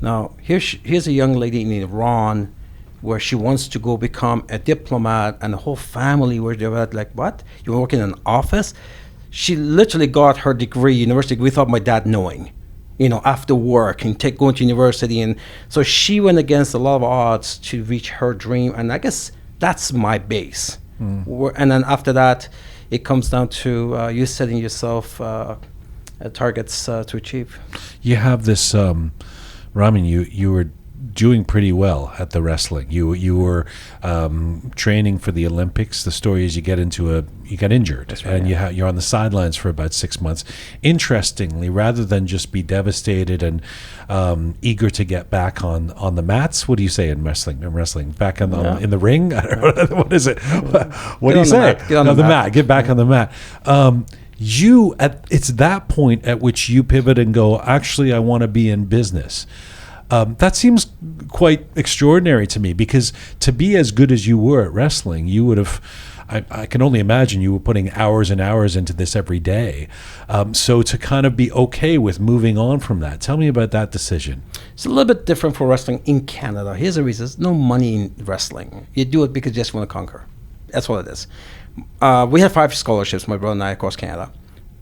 [SPEAKER 5] Now, here's a young lady in Iran where she wants to go become a diplomat, and the whole family were like, what? You work in an office? She literally got her degree, university degree, without my dad knowing. After work and going to university. And so she went against a lot of odds to reach her dream. And I guess that's my base. And then after that, it comes down to you setting yourself targets to achieve.
[SPEAKER 1] You have this, Ramin, you were doing pretty well at the wrestling. You were training for the Olympics. The story is you get injured. That's right, and you're on the sidelines for about 6 months. Interestingly, rather than just be devastated and eager to get back on the mats, what do you say in wrestling? Back in the ring? I don't know. What is it? What do you say?
[SPEAKER 5] Get on the mat.
[SPEAKER 1] Get back on the mat. It's that point at which you pivot and go, actually, I want to be in business. That seems quite extraordinary to me, because to be as good as you were at wrestling, you would have I can only imagine you were putting hours and hours into this every day. So to kind of be okay with moving on from that, tell me about that decision.
[SPEAKER 5] It's a little bit different for wrestling in Canada. Here's the reason: there's no money in wrestling. You do it because you just want to conquer. That's what it is. We had 5 scholarships, my brother and I, across Canada.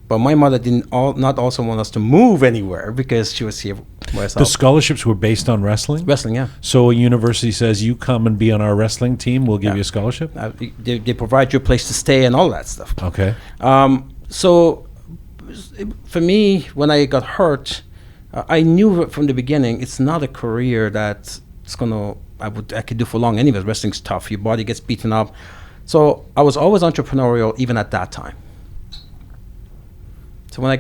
[SPEAKER 5] But my mother not also want us to move anywhere because she was here by herself.
[SPEAKER 1] The scholarships were based on wrestling?
[SPEAKER 5] Wrestling, yeah.
[SPEAKER 1] So a university says, you come and be on our wrestling team, we'll give you a scholarship?
[SPEAKER 5] They provide you a place to stay and all that stuff.
[SPEAKER 1] Okay.
[SPEAKER 5] So for me, when I got hurt, I knew from the beginning it's not a career that I could do for long. Anyways, wrestling's tough. Your body gets beaten up. So I was always entrepreneurial, even at that time. So when I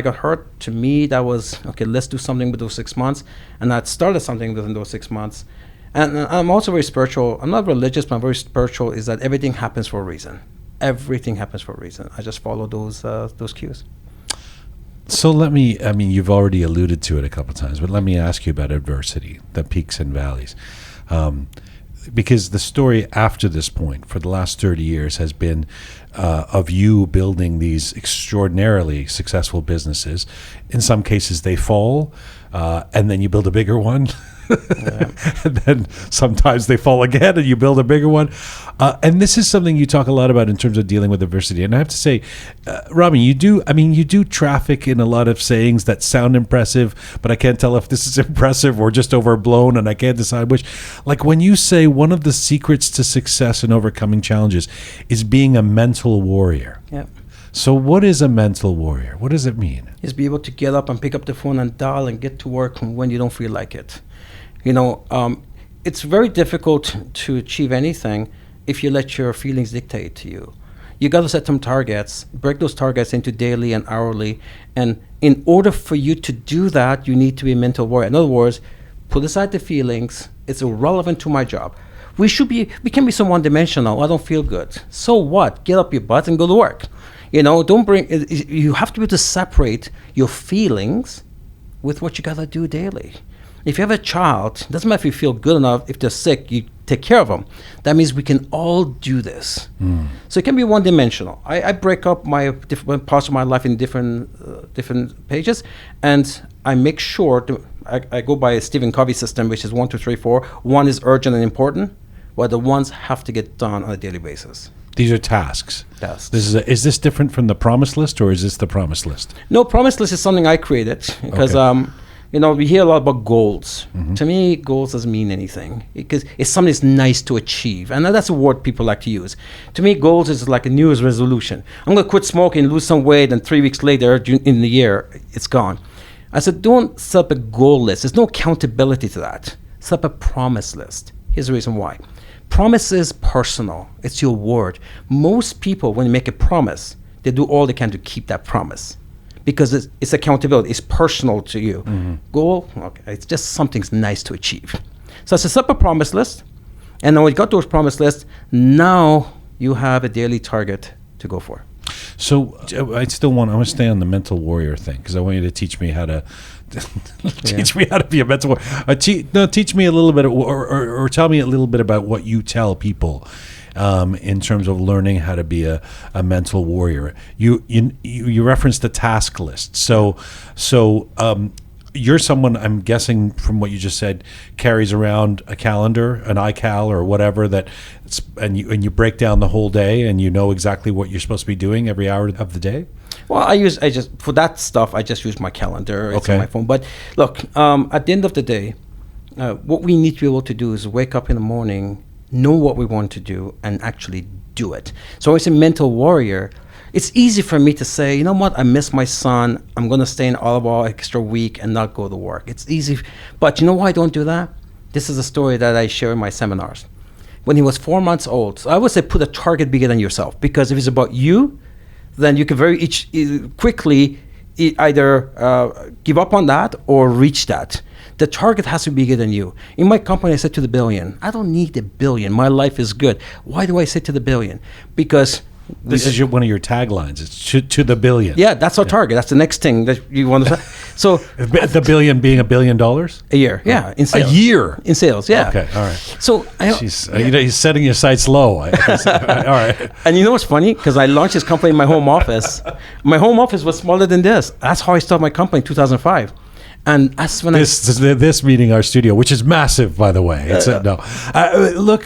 [SPEAKER 5] got hurt, to me that was okay. Let's do something with those 6 months, and I started something within those 6 months. And I'm also very spiritual. I'm not religious, but I'm very spiritual. Is that everything happens for a reason? Everything happens for a reason. I just follow those cues.
[SPEAKER 1] So you've already alluded to it a couple of times, but let me ask you about adversity, the peaks and valleys. Because the story after this point for the last 30 years has been of you building these extraordinarily successful businesses. In some cases they fall, and then you build a bigger one. Yeah. And then sometimes they fall again and you build a bigger one. And this is something you talk a lot about in terms of dealing with adversity. And I have to say, Ramin, you do traffic in a lot of sayings that sound impressive, but I can't tell if this is impressive or just overblown, and I can't decide which. Like when you say one of the secrets to success in overcoming challenges is being a mental warrior.
[SPEAKER 5] Yeah.
[SPEAKER 1] So what is a mental warrior? What does it mean?
[SPEAKER 5] Is be able to get up and pick up the phone and dial and get to work when you don't feel like it. It's very difficult to achieve anything if you let your feelings dictate to you. You got to set some targets, break those targets into daily and hourly. And in order for you to do that, you need to be a mental warrior. In other words, put aside the feelings. It's irrelevant to my job. We can be so one-dimensional. I don't feel good. So what? Get up your butt and go to work. You have to be able to separate your feelings with what you got to do daily. If you have a child, it doesn't matter if you feel good enough, if they're sick, you take care of them. That means we can all do this. So it can be one-dimensional. I break up my different parts of my life in different pages, and I make sure I go by a Stephen Covey system, which is 1, 2, 3, 4. 1 is urgent and important, while the ones have to get done on a daily basis.
[SPEAKER 1] These are tasks.
[SPEAKER 5] Tasks.
[SPEAKER 1] Is this different from the promise list, or is this the promise list?
[SPEAKER 5] No, promise list is something I created because we hear a lot about goals. Mm-hmm. To me, goals doesn't mean anything because it's something that's nice to achieve. And that's a word people like to use. To me, goals is like a New Year's resolution. I'm going to quit smoking, lose some weight, and 3 weeks later in the year, it's gone. I said, don't set up a goal list. There's no accountability to that. Set up a promise list. Here's the reason why. Promise is personal. It's your word. Most people, when they make a promise, they do all they can to keep that promise. Because it's accountability. It's personal to you. Mm-hmm. Goal, okay, it's just something nice to achieve. So I set up a promise list, and then when you got those promise lists, now you have a daily target to go for.
[SPEAKER 1] So I want to stay on the mental warrior thing because I want you to teach me how to teach me how to be a mental warrior. Teach me a little bit, or tell me a little bit about what you tell people. In terms of learning how to be a mental warrior, you referenced the task list. So you're someone, I'm guessing from what you just said, carries around a calendar, an iCal or whatever and you break down the whole day and you know exactly what you're supposed to be doing every hour of the day.
[SPEAKER 5] Well, for that stuff I just use my calendar. It's on my phone. But look, at the end of the day, what we need to be able to do is wake up in the morning, know what we want to do, and actually do it. So when I say mental warrior, it's easy for me to say, you know what, I miss my son. I'm going to stay in Oliver extra week and not go to work. It's easy. But you know why I don't do that? This is a story that I share in my seminars. When he was 4 months old, so I would say put a target bigger than yourself. Because if it's about you, then you can very quickly either give up on that or reach that. The target has to be bigger than you. In my company, I said to the billion, I don't need the billion. My life is good. Why do I say to the billion? Because
[SPEAKER 1] this is one of your taglines. It's to the billion.
[SPEAKER 5] Yeah, that's our target. That's the next thing that you want to say. So
[SPEAKER 1] The billion being $1 billion
[SPEAKER 5] a year, yeah, in
[SPEAKER 1] a
[SPEAKER 5] sales.
[SPEAKER 1] year.
[SPEAKER 5] In sales, yeah.
[SPEAKER 1] Okay, all right.
[SPEAKER 5] So
[SPEAKER 1] Jeez, he's setting your sights low. All right.
[SPEAKER 5] and you know what's funny? Because I launched this company in my home office. My home office was smaller than this. That's how I started my company in 2005. And that's when
[SPEAKER 1] This meeting our studio, which is massive, by the way. It's no. Look,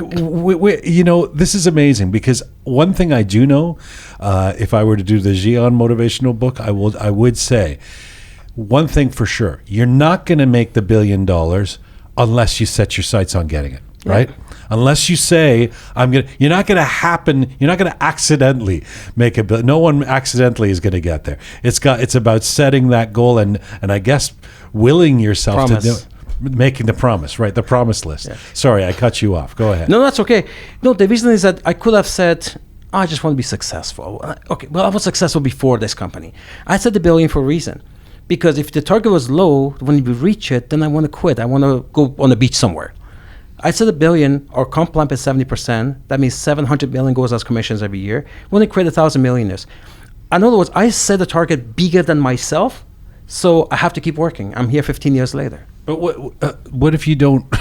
[SPEAKER 1] this is amazing because one thing I do know, if I were to do the Jian motivational book, I would say one thing for sure: you're not going to make the $1 billion unless you set your sights on getting it, right? Unless you say you're not going to accidentally make a billion. No one accidentally is going to get there. It's about setting that goal and I guess willing yourself to do it. Making the promise, right? The promise list. Yeah. Sorry, I cut you off. Go ahead.
[SPEAKER 5] No, that's okay. No, the reason is that I could have said, I just want to be successful. Okay, well, I was successful before this company. I said the $1 billion for a reason. Because if the target was low, when we reach it, then I want to quit. I want to go on the beach somewhere. I said $1 billion, our comp plan is 70%. That means $700 million goes as commissions every year. We want to create 1,000 millionaires. In other words, I set a target bigger than myself, so I have to keep working. I'm here 15 years later.
[SPEAKER 1] But what if you don't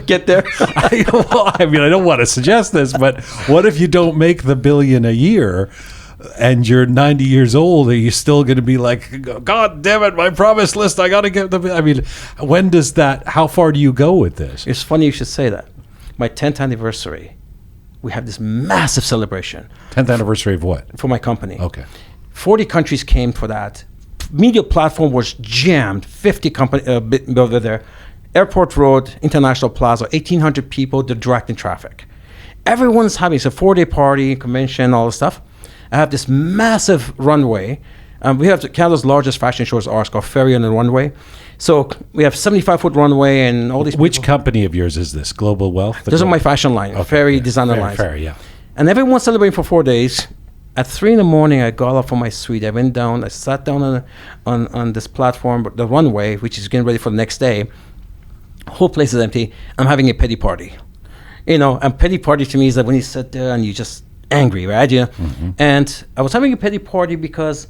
[SPEAKER 5] get there?
[SPEAKER 1] I don't want to suggest this, but what if you don't make the $1 billion a year? And you're 90 years old, are you still going to be like, God damn it, my promise list, I got to get the... I mean, how far do you go with this?
[SPEAKER 5] It's funny you should say that. My 10th anniversary, we have this massive celebration.
[SPEAKER 1] 10th anniversary of what?
[SPEAKER 5] For my company.
[SPEAKER 1] Okay.
[SPEAKER 5] 40 countries came for that. Media platform was jammed, 50 companies over there. Airport Road, International Plaza, 1,800 people, they're directing traffic. Everyone's having, it's a 4-day party, convention, all this stuff. I have this massive runway. We have Canada's largest fashion show is ours, called Ferry on the Runway. So we have 75-foot runway and all these
[SPEAKER 1] Which
[SPEAKER 5] people.
[SPEAKER 1] company of yours is this? Global Wealth?
[SPEAKER 5] Those are my fashion line,
[SPEAKER 1] Okay,
[SPEAKER 5] Ferry designer lines.
[SPEAKER 1] Ferry, yeah.
[SPEAKER 5] And everyone's celebrating for 4 days. At 3 a.m, I got up from my suite. I went down. I sat down on this platform, the runway, which is getting ready for the next day. Whole place is empty. I'm having a pity party. And pity party to me is that when you sit there and you just angry, right? Yeah. Mm-hmm. And I was having a pity party because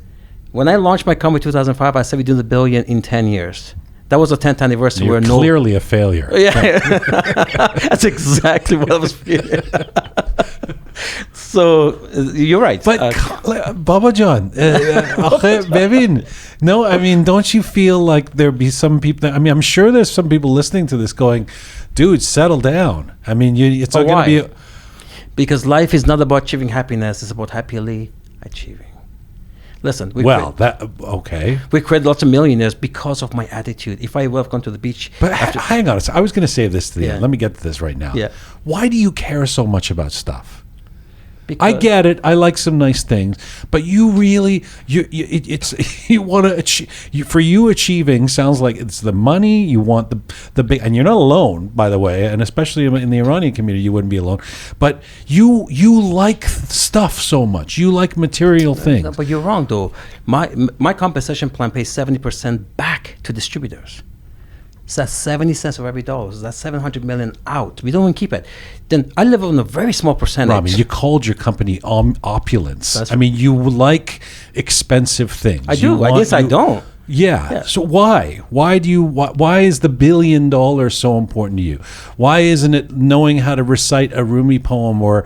[SPEAKER 5] when I launched my company in 2005, I said we do the $1 billion in 10 years. That was the 10th anniversary.
[SPEAKER 1] You're clearly a failure.
[SPEAKER 5] Yeah, that's exactly what I was feeling. So you're right.
[SPEAKER 1] But Baba John, no, I mean, don't you feel like there'd be some people? I'm sure there's some people listening to this going, "Dude, settle down." I mean, it's not going to be.
[SPEAKER 5] Because life is not about achieving happiness; it's about happily achieving. Listen, we create lots of millionaires because of my attitude. If I would have gone to the beach,
[SPEAKER 1] but hang on, I was going to save this to the end. Let me get to this right now.
[SPEAKER 5] Yeah.
[SPEAKER 1] Why do you care so much about stuff?
[SPEAKER 5] Because
[SPEAKER 1] I get it. I like some nice things, but you really, you want to achieve. For you, achieving sounds like it's the money. You want the big, and you're not alone, by the way. And especially in the Iranian community, you wouldn't be alone. But you like stuff so much. You like material things.
[SPEAKER 5] No, but you're wrong, though. My compensation plan pays 70% back to distributors. So that's 70 cents of every dollar. So that's 700 million out. We don't even keep it. Then I live on a very small percentage.
[SPEAKER 1] Ramin, you called your company Opulence. You like expensive things.
[SPEAKER 5] I do. I guess I don't.
[SPEAKER 1] Yeah. So why? Why is the $1 billion so important to you? Why isn't it knowing how to recite a Rumi poem or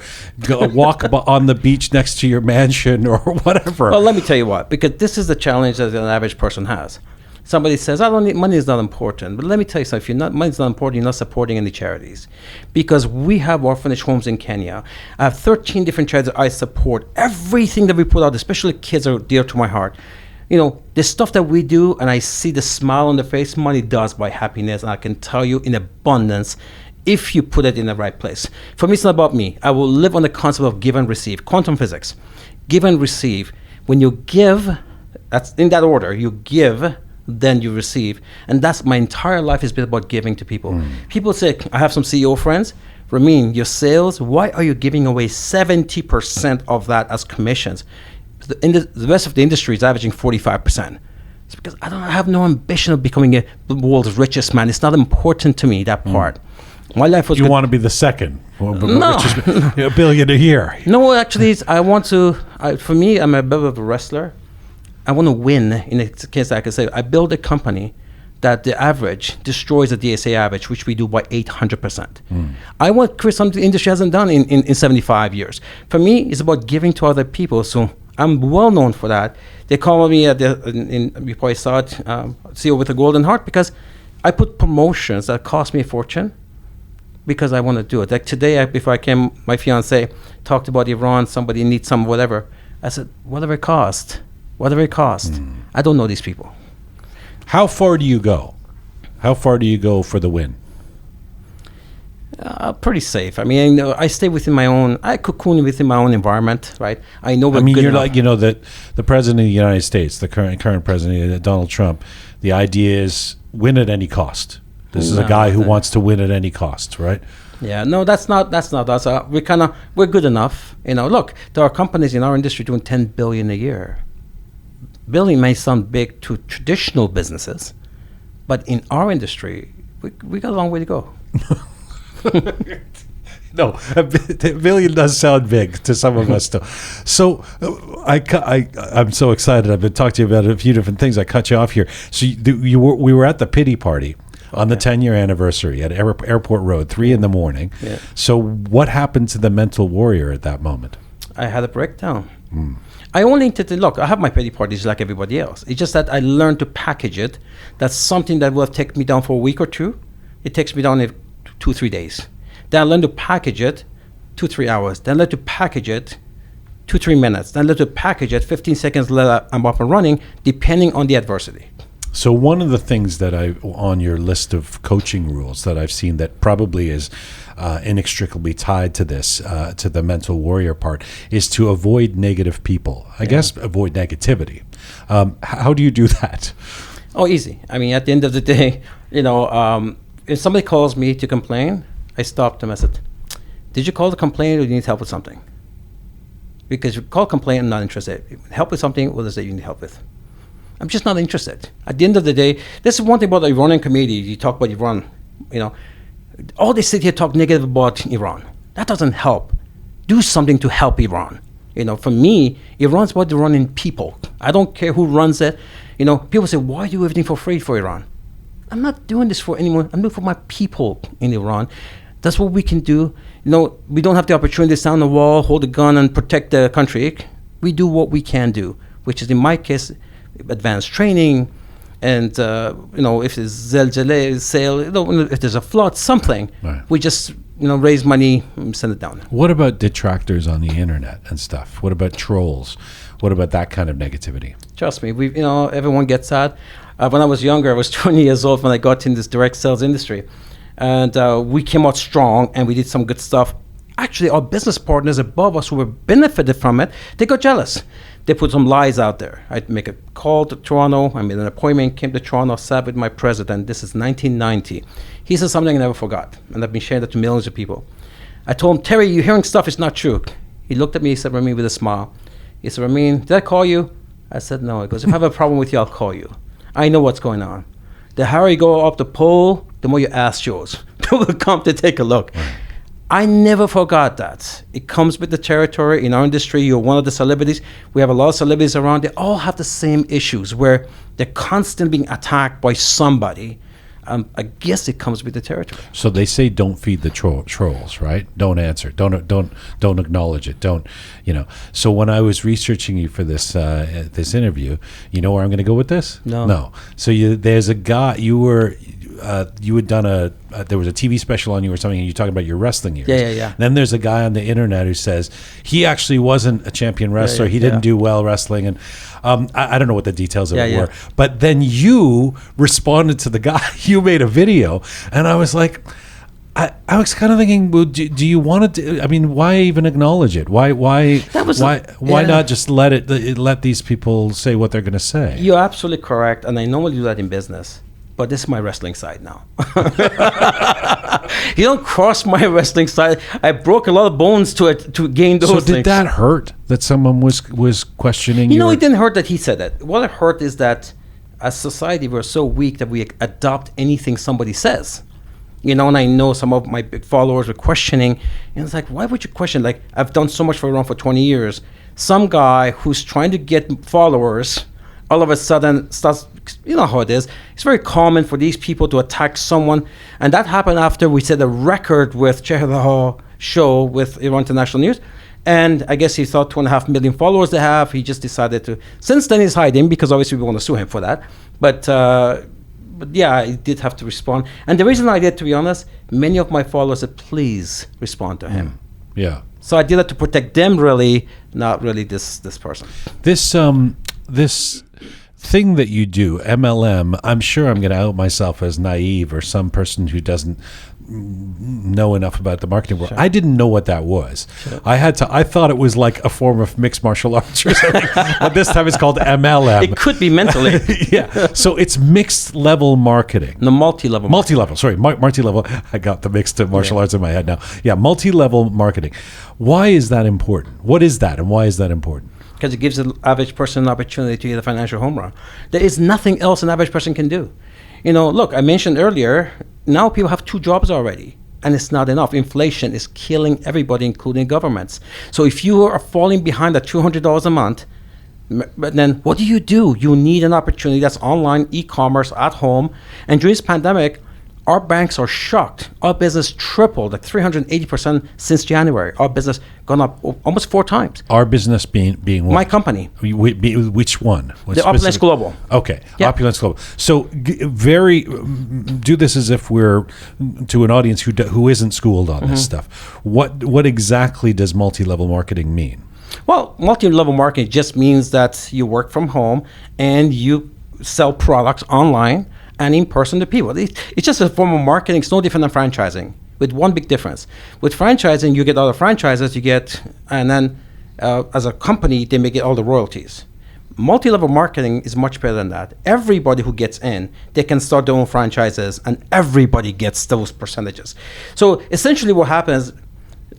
[SPEAKER 1] walk on the beach next to your mansion or whatever?
[SPEAKER 5] Well, let me tell you what. Because this is the challenge that an average person has. Somebody says, I don't need, money is not important. But let me tell you something, money is not important, you're not supporting any charities. Because we have orphanage homes in Kenya. I have 13 different charities that I support. Everything that we put out, especially kids, are dear to my heart. The stuff that we do, and I see the smile on the face, money does buy happiness. And I can tell you in abundance, if you put it in the right place. For me, it's not about me. I will live on the concept of give and receive. Quantum physics. Give and receive. When you give, that's in that order, you give, then you receive. And that's my entire life has been about giving to people. People say, I have some CEO friends, Ramin, your sales, why are you giving away 70% of that as commissions? The rest of the industry is averaging 45%. It's because I have no ambition of becoming the world's richest man. It's not important to me, that part. My life was...
[SPEAKER 1] You want to be the second.
[SPEAKER 5] No.
[SPEAKER 1] $1 billion a year.
[SPEAKER 5] No, actually, I want to... for me, I'm a bit of a wrestler. I want to win. In a case, I can say, I build a company that the average destroys the DSA average, which we do by 800%. I want to create something the industry hasn't done in 75 years. For me, it's about giving to other people. So I'm well known for that. They call me you probably saw it, CEO with a golden heart, because I put promotions that cost me a fortune because I want to do it. Like today, before I came, my fiance talked about Iran, somebody needs some whatever. I said, whatever it cost. I don't know these people.
[SPEAKER 1] How far do you go? How far do you go for the win?
[SPEAKER 5] Pretty safe. I mean, I stay within my own. I cocoon within my own environment, right? I know.
[SPEAKER 1] I mean, you're like, that the president of the United States, the current president, Donald Trump. The idea is win at any cost. This is a guy who wants to win at any cost, right?
[SPEAKER 5] Yeah, no, that's not us. We're good enough. Look, there are companies in our industry doing $10 billion a year. Billion may sound big to traditional businesses, but in our industry, we got a long way to go.
[SPEAKER 1] No, a billion does sound big to some of us, though. So I'm so excited. I've been talking to you about a few different things. I cut you off here. So we were at the pity party on the 10-year anniversary at Airport Road, 3 a.m.
[SPEAKER 5] Yeah.
[SPEAKER 1] So what happened to the mental warrior at that moment?
[SPEAKER 5] I had a breakdown. I only look, I have my pity parties like everybody else. It's just that I learned to package it. That's something that will take me down for a week or two. It takes me down in 2-3 days. Then I learned to package it 2-3 hours. Then I learned to package it 2-3 minutes. Then I learned to package it 15 seconds later, I'm up and running, depending on the adversity.
[SPEAKER 1] So one of the things that on your list of coaching rules that I've seen that probably is inextricably tied to this, to the mental warrior part, is to avoid negative people. I guess avoid negativity. How do you do that?
[SPEAKER 5] Oh, easy. I mean, at the end of the day, if somebody calls me to complain, I stop them. I said, did you call to complain or do you need help with something? Because if you call complain, I'm not interested. Help with something, what is it you need help with? I'm just not interested. At the end of the day, this is one thing about the Iranian community. You talk about Iran, all they sit here talk negative about Iran. That doesn't help. Do something to help Iran. For me, Iran's about the Iranian people. I don't care who runs it. People say, why do everything for free for Iran? I'm not doing this for anyone. I'm doing it for my people in Iran. That's what we can do. We don't have the opportunity to stand on the wall, hold a gun, and protect the country. We do what we can do, which is, in my case, advanced training, and if there's zelzele, sale, if there's a flood, something, right. We just raise money and send it down.
[SPEAKER 1] What about detractors on the internet and stuff? What about trolls? What about that kind of negativity?
[SPEAKER 5] Trust me, everyone gets that. When I was younger, I was 20 years old when I got in this direct sales industry, and we came out strong and we did some good stuff. Actually, our business partners above us who were benefited from it, they got jealous. They put some lies out there. I'd make a call to Toronto. I made an appointment, came to Toronto, sat with my president. This is 1990. He said something I never forgot, and I've been sharing that to millions of people. I told him, Terry, you're hearing stuff, it's not true. He looked at me, he said, Ramin, with a smile. He said, Ramin, did I call you? I said, no. He goes, if I have a problem with you, I'll call you. I know what's going on. The higher you go up the pole, the more your ass shows. People will come to take a look. I never forgot that. It comes with the territory. In our industry, you're one of the celebrities. We have a lot of celebrities around. They all have the same issues where they're constantly being attacked by somebody. I guess it comes with the territory.
[SPEAKER 1] So they say don't feed the trolls, right? Don't answer. Don't acknowledge it. So when I was researching you for this interview, you know where I'm going to go with this? No. So there's a guy you had done there was a TV special on you or something, and you talking about your wrestling years.
[SPEAKER 5] Yeah.
[SPEAKER 1] Then there's a guy on the internet who says he actually wasn't a champion wrestler. He didn't do well wrestling, and I don't know what the details of it were. But then you responded to the guy. You made a video, and I was like, I was kind of thinking, well, do you want to? I mean, why even acknowledge it? Why not just let these people say what they're going to say?
[SPEAKER 5] You're absolutely correct, and I normally do that in business. But this is my wrestling side now. You don't cross my wrestling side. I broke a lot of bones to gain those things.
[SPEAKER 1] So did that hurt that someone was questioning you?
[SPEAKER 5] It didn't hurt that he said that. What it hurt is that as society, we're so weak that we adopt anything somebody says. And I know some of my big followers were questioning. And it's like, why would you question? Like, I've done so much for Iran for 20 years. Some guy who's trying to get followers all of a sudden starts, you know how it is. It's very common for these people to attack someone. And that happened after we set a record with Chehdahar show with Iran International News. And I guess he thought 2.5 million followers they have. He just decided to, since then he's hiding because obviously we want to sue him for that. But yeah, I did have to respond. And the reason I did, to be honest, many of my followers said, please respond to him.
[SPEAKER 1] Yeah.
[SPEAKER 5] So I did it to protect them, really, not really this person.
[SPEAKER 1] This thing that you do, MLM, I'm sure I'm going to out myself as naive or some person who doesn't know enough about the marketing world.
[SPEAKER 5] Sure.
[SPEAKER 1] I didn't know what that was.
[SPEAKER 5] Sure.
[SPEAKER 1] I thought it was like a form of mixed martial arts or something. But this time it's called MLM.
[SPEAKER 5] It could be mentally.
[SPEAKER 1] Yeah. So it's mixed level marketing.
[SPEAKER 5] No, multi-level.
[SPEAKER 1] Multi-level, sorry, multi-level. I got the mixed martial arts in my head now. Yeah, multi-level marketing. Why is that important? What is that, and why is that important?
[SPEAKER 5] Because it gives the average person an opportunity to hit a financial home run. There is nothing else an average person can do. You know, look, I mentioned earlier, now people have 2 jobs already, and it's not enough. Inflation is killing everybody, including governments. So if you are falling behind at $200 a month, but then what do? You need an opportunity that's online, e-commerce, at home. And during this pandemic, our banks are shocked. Our business tripled, like 380% since January. Our business gone up almost 4 times.
[SPEAKER 1] Our business being what?
[SPEAKER 5] My company.
[SPEAKER 1] Which one? What
[SPEAKER 5] The Opulence
[SPEAKER 1] specific-
[SPEAKER 5] Global.
[SPEAKER 1] Okay,
[SPEAKER 5] Yeah.
[SPEAKER 1] Opulence Global. So do this as if we're to an audience who isn't schooled on this stuff. What exactly does multi-level marketing mean?
[SPEAKER 5] Well, multi-level marketing just means that you work from home and you sell products online and in person to people. It's just a form of marketing. It's no different than franchising, with one big difference. With franchising, you get all the franchises, and then as a company, they may get all the royalties. Multi-level marketing is much better than that. Everybody who gets in, they can start their own franchises, and everybody gets those percentages. So essentially what happens,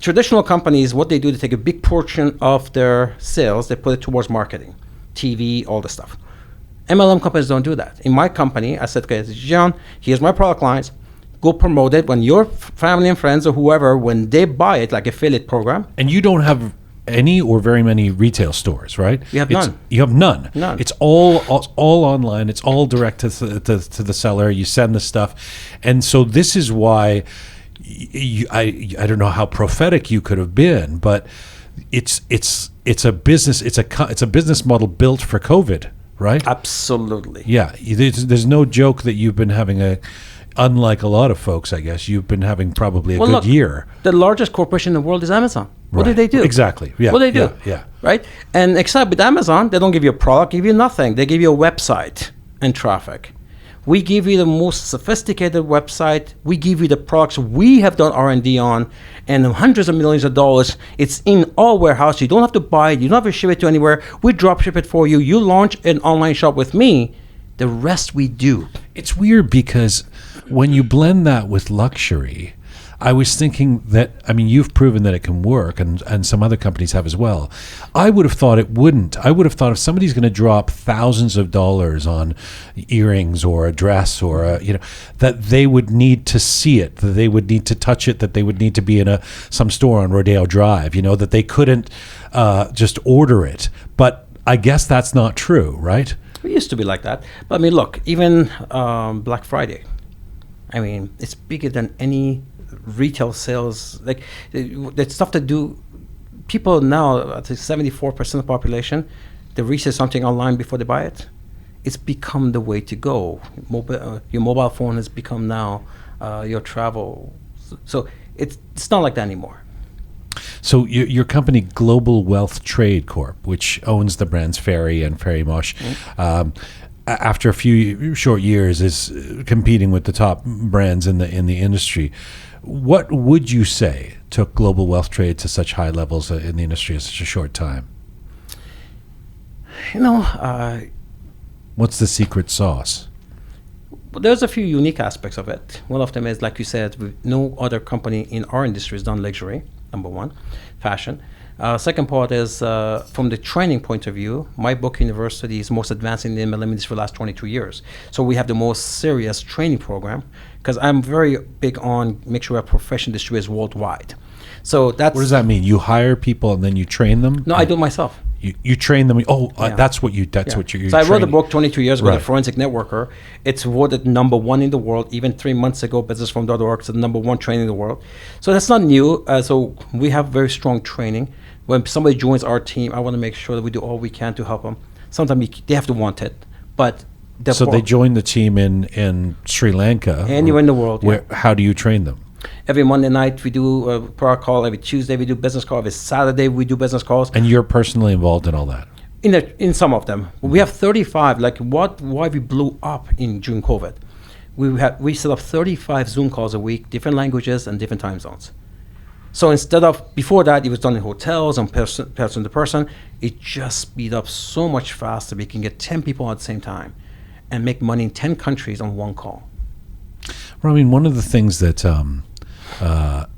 [SPEAKER 5] traditional companies, what they do, they take a big portion of their sales, they put it towards marketing, TV, all the stuff. MLM companies don't do that. In my company, I said, okay, Jian, here's my product lines. Go promote it. When your family and friends or whoever, when they buy it, like affiliate program.
[SPEAKER 1] And you don't have any or very many retail stores, right?
[SPEAKER 5] We have none.
[SPEAKER 1] You have none.
[SPEAKER 5] None.
[SPEAKER 1] It's all online. It's all direct to the seller. You send the stuff, and so this is why I don't know how prophetic you could have been, but it's a business. It's a business model built for COVID. Right?
[SPEAKER 5] Absolutely.
[SPEAKER 1] Yeah. There's no joke that you've been having unlike a lot of folks, I guess, you've been having probably a good year.
[SPEAKER 5] The largest corporation in the world is Amazon. What do they do?
[SPEAKER 1] Exactly. Yeah.
[SPEAKER 5] What do they do?
[SPEAKER 1] Yeah.
[SPEAKER 5] Right? And except with Amazon, they don't give you a product, give you nothing. They give you a website and traffic. We give you the most sophisticated website. We give you the products we have done R&D on, and hundreds of millions of dollars. It's in our warehouse. You don't have to buy it. You don't have to ship it to anywhere. We drop ship it for you. You launch an online shop with me. The rest we do.
[SPEAKER 1] It's weird because when you blend that with luxury, I was thinking that, I mean, you've proven that it can work, and some other companies have as well. I would have thought it wouldn't. I would have thought if somebody's going to drop thousands of dollars on earrings or a dress or that they would need to see it, that they would need to touch it, that they would need to be in some store on Rodeo Drive, that they couldn't just order it. But I guess that's not true, right?
[SPEAKER 5] It used to be like that. But I mean, look, even Black Friday, I mean, it's bigger than any retail sales. Like the stuff that do people now, I think 74% of the population, they research something online before they buy it. It's become the way to go. Your mobile phone has become now your travel. So it's not like that anymore.
[SPEAKER 1] So your company, Global Wealth Trade Corp, which owns the brands Ferry and Ferry Mosh, after a few short years is competing with the top brands in the industry. What would you say took Global Wealth Trade to such high levels in the industry in such a short time? What's the secret sauce?
[SPEAKER 5] Well, there's a few unique aspects of it. One of them is, like you said, no other company in our industry has done luxury, number one, fashion. Second part is, from the training point of view, my book university is most advanced in the MLM industry for the last 22 years. So we have the most serious training program, because I'm very big on make sure we have professional distributors worldwide. So that's...
[SPEAKER 1] What does that mean? You hire people and then you train them?
[SPEAKER 5] No, I do it myself.
[SPEAKER 1] You train them. Oh,
[SPEAKER 5] Yeah.
[SPEAKER 1] that's what you. That's
[SPEAKER 5] Yeah.
[SPEAKER 1] what you're.
[SPEAKER 5] So I wrote a
[SPEAKER 1] training.
[SPEAKER 5] book 22 years ago,
[SPEAKER 1] Right.
[SPEAKER 5] The Forensic Networker. It's voted number one in the world. Even 3 months ago, businessforum.org is the number one training in the world. So that's not new. So we have very strong training. When somebody joins our team, I want to make sure that we do all we can to help them. Sometimes they have to want it, but
[SPEAKER 1] So they join the team in Sri Lanka.
[SPEAKER 5] Anywhere in the world, yeah.
[SPEAKER 1] How do you train them?
[SPEAKER 5] every Monday night we do a product call. Every Tuesday we do business call. Every Saturday we do business calls.
[SPEAKER 1] And you're personally involved in all that.
[SPEAKER 5] In some of them, we have 35. Like why we blew up in during COVID, we set up 35 Zoom calls a week, different languages and different time zones. So instead of before that, it was done in hotels and person to person. It just speed up so much faster. We can get 10 people at the same time, and make money in 10 countries on one call.
[SPEAKER 1] Ramin, one of the things that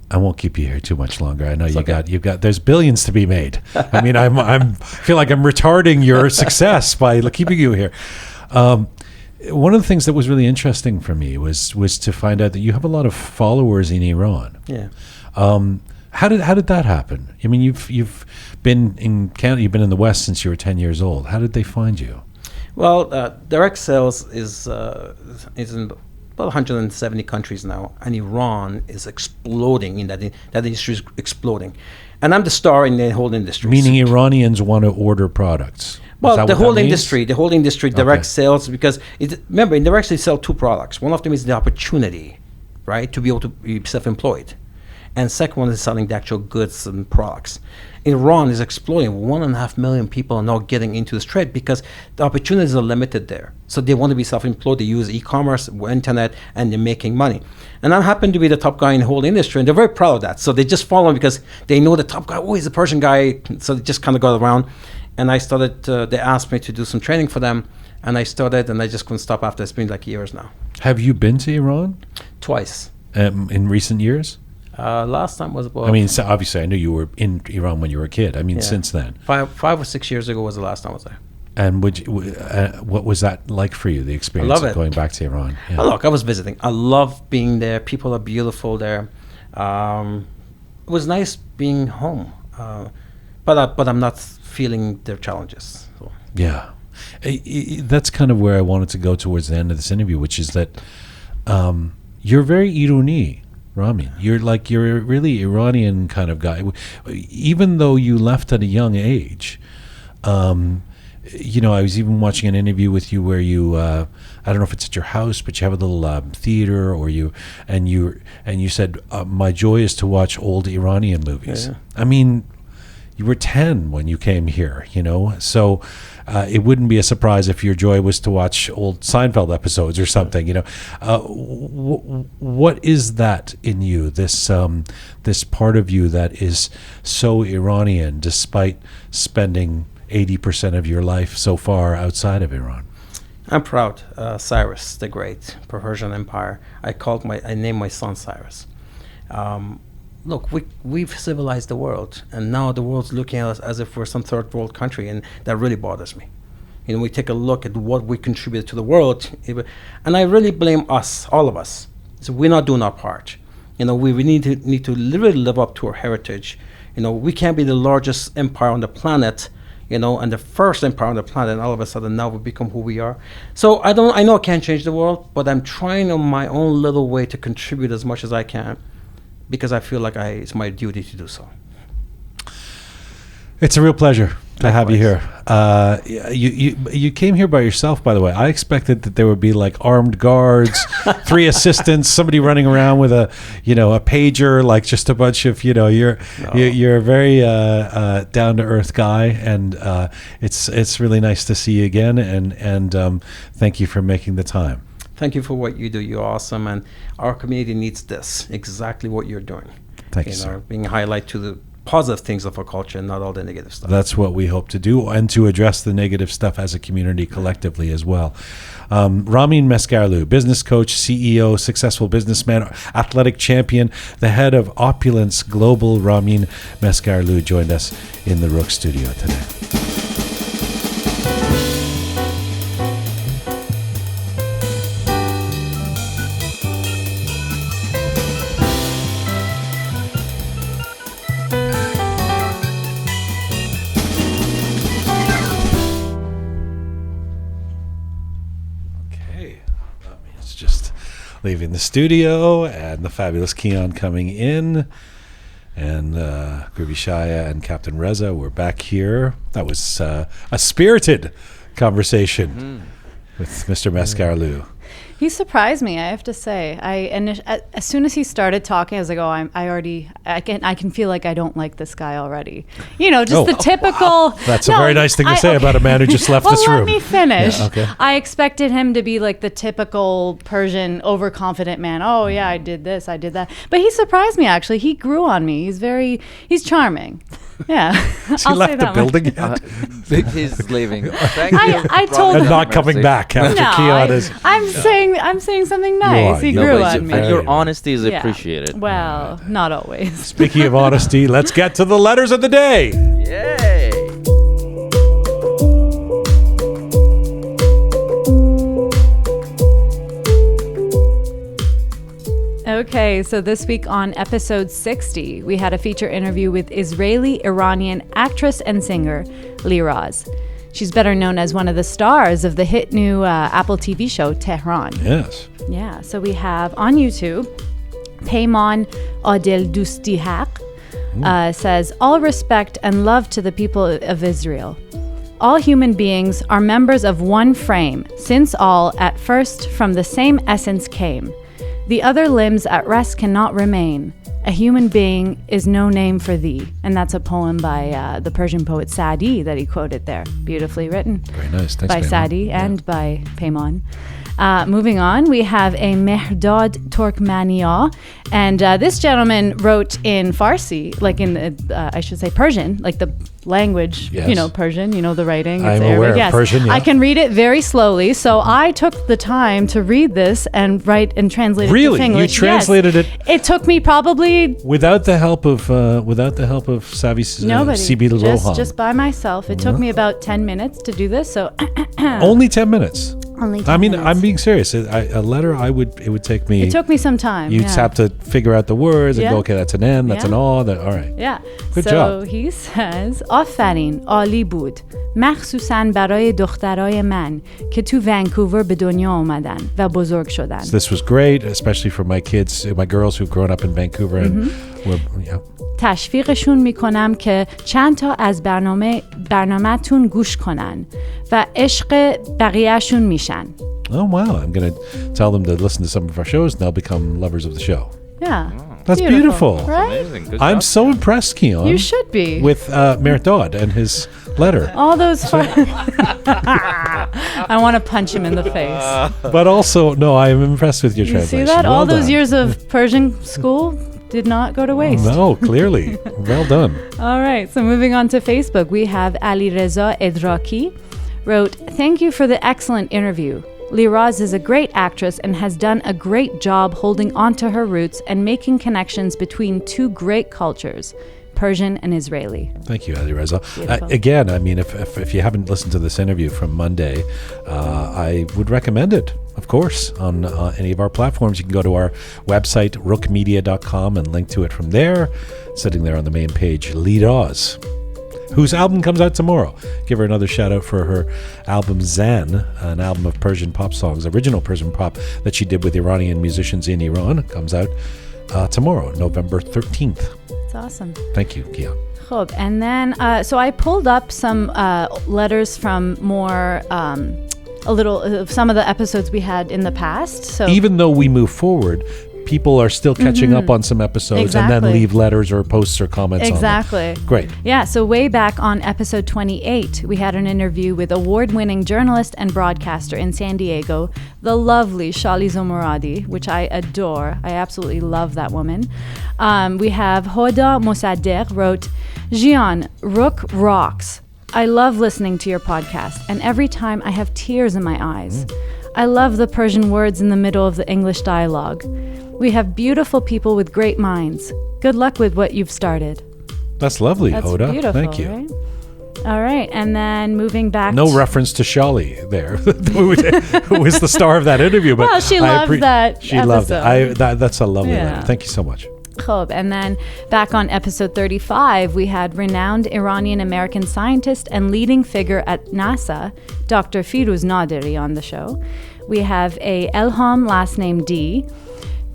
[SPEAKER 1] I won't keep you here too much longer. I know you've got there's billions to be made. I mean, I'm feel like I'm retarding your success by keeping you here. One of the things that was really interesting for me was to find out that you have a lot of followers in Iran.
[SPEAKER 5] Yeah.
[SPEAKER 1] How did that happen? I mean, you've been in Canada, you've been in the West since you were 10 years old. How did they find you?
[SPEAKER 5] Well, direct sales is in about 170 countries now, and Iran is exploding in that industry is exploding, and I'm the star in the whole industry.
[SPEAKER 1] Meaning Iranians want to order products.
[SPEAKER 5] Well, the whole industry, direct sales, because remember, in direct sales, you sell two products. One of them is the opportunity, right, to be able to be self-employed. And second one is selling the actual goods and products. Iran is exploding. 1.5 million people are now getting into this trade because the opportunities are limited there. So they want to be self-employed. They use e-commerce, internet, and they're making money. And I happen to be the top guy in the whole industry, and they're very proud of that. So they just follow me because they know the top guy. Oh, he's a Persian guy. So they just kind of got around. And I started, they asked me to do some training for them. And I started, and I just couldn't stop after. It's been like years now.
[SPEAKER 1] Have you been to Iran?
[SPEAKER 5] Twice.
[SPEAKER 1] In recent years?
[SPEAKER 5] Last time was about...
[SPEAKER 1] I mean, so obviously, I knew you were in Iran when you were a kid. I mean, since then.
[SPEAKER 5] 5 or 6 years ago was the last time I was there.
[SPEAKER 1] And what was that like for you, the experience
[SPEAKER 5] love
[SPEAKER 1] of
[SPEAKER 5] it.
[SPEAKER 1] going back to Iran? Yeah.
[SPEAKER 5] Look, I was visiting. I love being there. People are beautiful there. It was nice being home. But I'm not feeling their challenges. So.
[SPEAKER 1] Yeah. That's kind of where I wanted to go towards the end of this interview, which is that you're very Irani, Ramin. You're a really Iranian kind of guy. Even though you left at a young age, I was even watching an interview with you where you, I don't know if it's at your house, but you have a little theater, or you said, my joy is to watch old Iranian movies.
[SPEAKER 5] Yeah.
[SPEAKER 1] I mean, you were 10 when you came here, so it wouldn't be a surprise if your joy was to watch old Seinfeld episodes or something, what is that in you, this part of you that is so Iranian despite spending 80% of your life so far outside of Iran?
[SPEAKER 5] I'm proud. Cyrus the Great, Persian Empire. I named my son Cyrus. Look, we've civilized the world, and now the world's looking at us as if we're some third world country, and that really bothers me. We take a look at what we contribute to the world, and I really blame us, all of us. So we're not doing our part. We need to literally live up to our heritage. We can't be the largest empire on the planet, and the first empire on the planet, and all of a sudden now we become who we are. So I know I can't change the world, but I'm trying in my own little way to contribute as much as I can, because I feel like it's my duty to do so.
[SPEAKER 1] It's a real pleasure to have you here. You came here by yourself, by the way. I expected that there would be like armed guards, 3 assistants, somebody running around with a pager, like just a bunch of you're a very down to earth guy, and it's really nice to see you again, and thank you for making the time.
[SPEAKER 5] Thank you for what you do. You're awesome, and our community needs this, exactly what you're doing.
[SPEAKER 1] Thank you, sir.
[SPEAKER 5] Being a highlight to the positive things of our culture and not all the negative stuff.
[SPEAKER 1] That's what we hope to do, and to address the negative stuff as a community collectively as well. Ramin Mesgarlou, business coach, CEO, successful businessman, athletic champion, the head of Opulence Global. Ramin Mesgarlou joined us in the Roqe studio today. leaving the studio, and the fabulous Keon coming in, and Groovy Shaya and Captain Reza were back here. That was a spirited conversation with Mr. Mesgarlou.
[SPEAKER 3] He surprised me, I have to say. As soon as he started talking, I was like, "Oh, I can feel like I don't like this guy already." You know, just the typical.
[SPEAKER 1] That's a very nice thing to say about a man who just left this room.
[SPEAKER 3] Let me finish.
[SPEAKER 1] Yeah, okay.
[SPEAKER 3] I expected him to be like the typical Persian overconfident man. Oh yeah, I did this, I did that. But he surprised me. Actually, he grew on me. He's charming. Yeah.
[SPEAKER 1] Has he left the building yet?
[SPEAKER 2] He's leaving. Thank you.
[SPEAKER 3] I told
[SPEAKER 1] And
[SPEAKER 3] him.
[SPEAKER 1] not coming back after Keon is.
[SPEAKER 3] I'm saying something nice. He
[SPEAKER 1] You
[SPEAKER 3] grew
[SPEAKER 1] are.
[SPEAKER 3] on me.
[SPEAKER 1] Very
[SPEAKER 2] Your
[SPEAKER 1] nice.
[SPEAKER 2] honesty is
[SPEAKER 3] Yeah.
[SPEAKER 2] appreciated.
[SPEAKER 3] Well, not always.
[SPEAKER 1] Speaking of honesty, let's get to the letters of the day.
[SPEAKER 2] Yay!
[SPEAKER 3] Okay, so this week on episode 60, we had a feature interview with Israeli-Iranian actress and singer Liraz. She's better known as one of the stars of the hit new Apple TV show Tehran.
[SPEAKER 1] Yes.
[SPEAKER 3] Yeah, so we have on YouTube, Peyman Adel Dusti Haq says, all respect and love to the people of Israel. All human beings are members of one frame, since all at first from the same essence came. The other limbs at rest cannot remain. A human being is no name for thee. And that's a poem by the Persian poet Sa'di that he quoted there. Beautifully written.
[SPEAKER 1] Very nice. Thanks,
[SPEAKER 3] By
[SPEAKER 1] Peyman.
[SPEAKER 3] Sa'di and by Peyman. Moving on, we have a Mehrdad Turkmania. And this gentleman wrote in Farsi, like in the, I should say Persian, like the language,
[SPEAKER 1] Yes.
[SPEAKER 3] you know, Persian, you know, the writing.
[SPEAKER 1] I'm
[SPEAKER 3] it's
[SPEAKER 1] aware
[SPEAKER 3] Arabic.
[SPEAKER 1] of
[SPEAKER 3] Yes.
[SPEAKER 1] Persian, yeah.
[SPEAKER 3] I can read it very slowly. So I took the time to read this and write and translate it
[SPEAKER 1] Really?
[SPEAKER 3] to
[SPEAKER 1] You
[SPEAKER 3] English.
[SPEAKER 1] translated
[SPEAKER 3] Yes.
[SPEAKER 1] it?
[SPEAKER 3] It took me probably
[SPEAKER 1] Without the help of Savi
[SPEAKER 3] nobody,
[SPEAKER 1] Sibil Roham.
[SPEAKER 3] just by myself. It took me about 10 minutes to do this. So
[SPEAKER 1] Only 10 minutes.
[SPEAKER 3] only 10
[SPEAKER 1] I mean,
[SPEAKER 3] minutes.
[SPEAKER 1] I'm being serious. A letter, it would take me.
[SPEAKER 3] It took me some time.
[SPEAKER 1] You'd
[SPEAKER 3] yeah.
[SPEAKER 1] have to figure out the words and
[SPEAKER 3] Yeah.
[SPEAKER 1] go, okay, that's an N, that's
[SPEAKER 3] Yeah.
[SPEAKER 1] an O. All right.
[SPEAKER 3] Yeah.
[SPEAKER 1] Good
[SPEAKER 3] so
[SPEAKER 1] job.
[SPEAKER 3] he says, آفرین عالی بود مخصوصاً برای دخترای من که تو ونکوور به دنیا آمدن و بزرگ شدن.
[SPEAKER 1] So this was great, especially for my kids, my girls who've grown up in Vancouver and were,
[SPEAKER 3] تشویقشون میکنم که چند تا از برنامه‌تون گوش کنن و عشق بقیه‌شون میشن.
[SPEAKER 1] oh wow, I'm going to tell them to listen to some of our shows and they'll become lovers of the show.
[SPEAKER 3] Yeah.
[SPEAKER 1] That's beautiful.
[SPEAKER 3] Right?
[SPEAKER 2] Amazing. Good
[SPEAKER 1] I'm
[SPEAKER 2] job.
[SPEAKER 1] so impressed, Keon.
[SPEAKER 3] You should be.
[SPEAKER 1] With Mehrdad and his letter.
[SPEAKER 3] All those I want to punch him in the face.
[SPEAKER 1] But also, no, I am impressed with your
[SPEAKER 3] You
[SPEAKER 1] translation.
[SPEAKER 3] see that?
[SPEAKER 1] Well
[SPEAKER 3] All those
[SPEAKER 1] done.
[SPEAKER 3] years of Persian school did not go to waste.
[SPEAKER 1] No, clearly. Well done.
[SPEAKER 3] All right, so moving on to Facebook, we have Ali Reza Edraki wrote, "Thank you for the excellent interview. Liraz is a great actress and has done a great job holding on to her roots and making connections between two great cultures, Persian and Israeli."
[SPEAKER 1] Thank you, Ali Reza.
[SPEAKER 3] Beautiful.
[SPEAKER 1] Again, I mean, if you haven't listened to this interview from Monday, I would recommend it, of course, on any of our platforms. You can go to our website, roqemedia.com, and link to it from there. Sitting there on the main page, Liraz, whose album comes out tomorrow. Give her another shout out for her album Zan, an album of Persian pop songs, original Persian pop that she did with Iranian musicians in Iran. Comes out tomorrow, November 13th.
[SPEAKER 3] It's awesome.
[SPEAKER 1] Thank you, Kian.
[SPEAKER 3] Khob. And then, so I pulled up some letters from more, some of the episodes we had in the past. So
[SPEAKER 1] Even though we move forward, people are still catching up on some episodes and then
[SPEAKER 3] Exactly.
[SPEAKER 1] leave letters or posts or comments
[SPEAKER 3] Exactly.
[SPEAKER 1] on them. Great.
[SPEAKER 3] Yeah, so way back on episode 28, we had an interview with award-winning journalist and broadcaster in San Diego, the lovely Shali Zomoradi, which I adore. I absolutely love that woman. We have Hoda Mossadegh wrote, Jian, Roqe rocks. I love listening to your podcast, and every time I have tears in my eyes. I love the Persian words in the middle of the English dialogue. We have beautiful people with great minds. Good luck with what you've started.
[SPEAKER 1] That's lovely,
[SPEAKER 3] That's
[SPEAKER 1] Hoda.
[SPEAKER 3] beautiful,
[SPEAKER 1] Thank you.
[SPEAKER 3] right? All right, and then moving back.
[SPEAKER 1] No reference to Shali there, who was the star of that interview. But
[SPEAKER 3] Well, she
[SPEAKER 1] I
[SPEAKER 3] loved that
[SPEAKER 1] She loved it.
[SPEAKER 3] episode.
[SPEAKER 1] That's a lovely
[SPEAKER 3] Yeah.
[SPEAKER 1] letter. Thank you so much.
[SPEAKER 3] Khob. And then back on episode 35, we had renowned Iranian-American scientist and leading figure at NASA, Dr. Firuz Naderi, on the show. We have a Elham, last name D.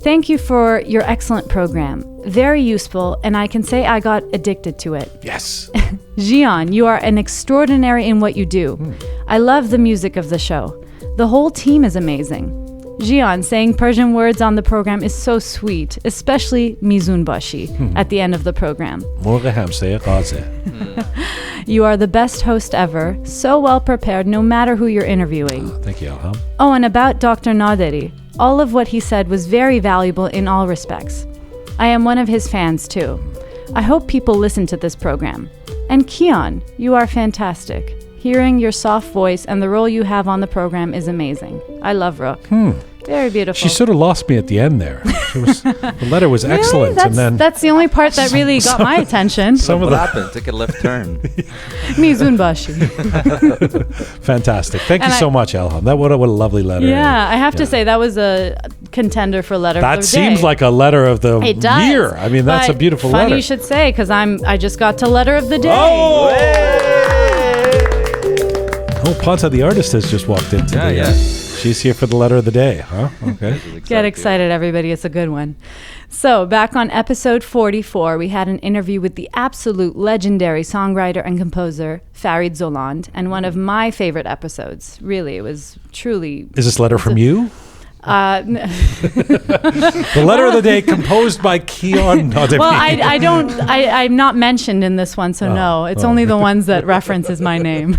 [SPEAKER 3] Thank you for your excellent program. Very useful, and I can say I got addicted to it.
[SPEAKER 1] Yes.
[SPEAKER 3] Jian, you are an extraordinary in what you do. I love the music of the show. The whole team is amazing. Jian, saying Persian words on the program is so sweet, especially Mizun Bashi at the end of the program.
[SPEAKER 1] Roqe hamsaye qaze.
[SPEAKER 3] You are the best host ever, so well prepared no matter who you're interviewing.
[SPEAKER 1] Thank you, Elham.
[SPEAKER 3] Oh, and about Dr. Naderi, all of what he said was very valuable in all respects. I am one of his fans too. I hope people listen to this program. And Kian, you are fantastic. Hearing your soft voice and the role you have on the program is amazing. I love Roqe. Very beautiful.
[SPEAKER 1] She sort of lost me at the end there. The letter was excellent,
[SPEAKER 3] Really?
[SPEAKER 1] and then
[SPEAKER 3] That's the only part that really got my attention.
[SPEAKER 1] some of
[SPEAKER 2] What
[SPEAKER 1] the
[SPEAKER 2] happened? Took a left turn.
[SPEAKER 3] Mizun Bashi.
[SPEAKER 1] fantastic. Thank you
[SPEAKER 3] And
[SPEAKER 1] so much, Elham. What a lovely letter.
[SPEAKER 3] Yeah, I have to say that was a contender for letter of
[SPEAKER 1] That
[SPEAKER 3] the
[SPEAKER 1] seems
[SPEAKER 3] day.
[SPEAKER 1] like a letter of the
[SPEAKER 3] It does.
[SPEAKER 1] year. I mean, that's a
[SPEAKER 3] But
[SPEAKER 1] beautiful
[SPEAKER 3] funny
[SPEAKER 1] letter.
[SPEAKER 3] you should say, because I just got to letter of the day.
[SPEAKER 1] Oh, Panta the artist has just walked into
[SPEAKER 2] Yeah,
[SPEAKER 1] the.
[SPEAKER 2] yeah.
[SPEAKER 1] She's here for the letter of the day, huh? Okay.
[SPEAKER 3] Get excited, everybody. It's a good one. So, back on episode 44, we had an interview with the absolute legendary songwriter and composer, Farid Zoland, and one of my favorite episodes. Really, it was truly...
[SPEAKER 1] Is this letter from you? The letter of the day composed by Kian Nademi.
[SPEAKER 3] Well, I'm not mentioned in this one, so no. It's only the ones that references my name.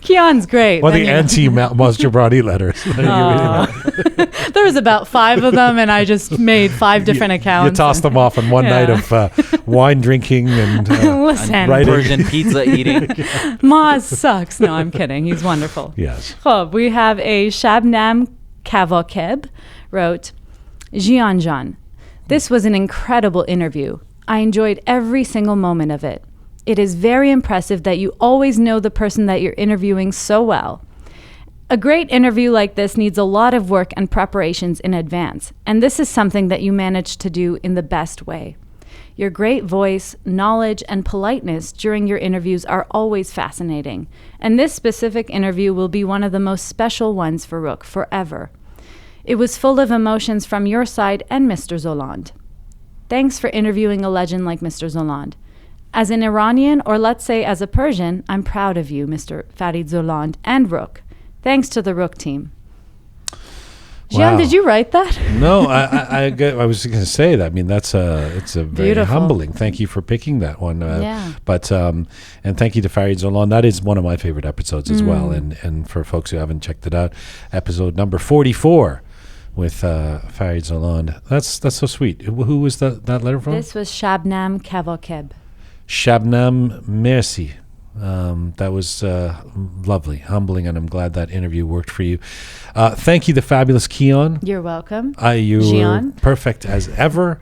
[SPEAKER 3] Kian's great.
[SPEAKER 1] Well,
[SPEAKER 3] I
[SPEAKER 1] the
[SPEAKER 3] mean,
[SPEAKER 1] anti-Masjabrani letters.
[SPEAKER 3] there was about 5 of them, and I just made 5 different accounts.
[SPEAKER 1] You tossed them off on one
[SPEAKER 3] Yeah.
[SPEAKER 1] night of wine drinking and
[SPEAKER 3] Listen,
[SPEAKER 1] writing.
[SPEAKER 2] Persian pizza eating.
[SPEAKER 3] Maz sucks. No, I'm kidding. He's wonderful.
[SPEAKER 1] Yes.
[SPEAKER 3] Khob, we have a Shabnam Kavakeb wrote, Jian, this was an incredible interview. I enjoyed every single moment of it. It is very impressive that you always know the person that you're interviewing so well. A great interview like this needs a lot of work and preparations in advance, and this is something that you managed to do in the best way. Your great voice, knowledge, and politeness during your interviews are always fascinating, and this specific interview will be one of the most special ones for Roqe forever. It was full of emotions from your side and Mr. Zoland. Thanks for interviewing a legend like Mr. Zoland. As an Iranian, or let's say as a Persian, I'm proud of you, Mr. Farid Zoland and Roqe. Thanks to the Roqe team. Jian,
[SPEAKER 1] Wow.
[SPEAKER 3] did you write that?
[SPEAKER 1] No, I was going to say that. I mean, it's a very
[SPEAKER 3] Beautiful.
[SPEAKER 1] humbling. Thank you for picking that one.
[SPEAKER 3] Yeah.
[SPEAKER 1] But and thank you to Farid Zolan. That is one of my favorite episodes as well. And for folks who haven't checked it out, episode number 44 with Farid Zolan. That's so sweet. Who was that letter from?
[SPEAKER 3] This was Shabnam Kavakeb.
[SPEAKER 1] Shabnam Merci. That was lovely, humbling, and I'm glad that interview worked for you. Thank you, the fabulous Kian.
[SPEAKER 3] You're welcome.
[SPEAKER 1] You were
[SPEAKER 3] Jian.
[SPEAKER 1] perfect as ever.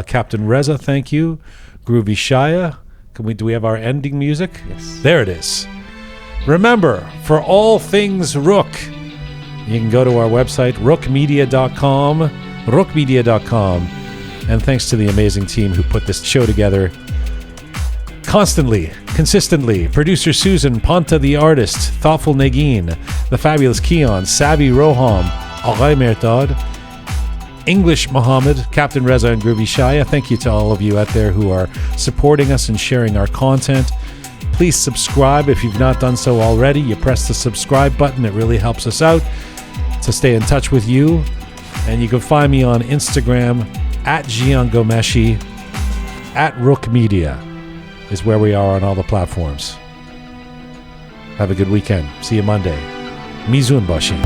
[SPEAKER 1] Captain Reza, thank you. Groovy Shaya. Do we have our ending music?
[SPEAKER 2] Yes.
[SPEAKER 1] There it is. Remember, for all things Roqe, you can go to our website, roqemedia.com, roqemedia.com. And thanks to the amazing team who put this show together constantly, consistently. Producer Susan, Panta the artist, Thoughtful Negin, the fabulous Kian, Sabi Roham, Aghay Mertad, English Mohammed, Captain Reza, and Groovy Shaya. Thank you to all of you out there who are supporting us and sharing our content. Please subscribe if you've not done so already. You press the subscribe button. It really helps us out to stay in touch with you. And you can find me on Instagram at Jian Ghomeshi, at Roqe Media is where we are on all the platforms. Have a good weekend. See you Monday. Mizun Bashi.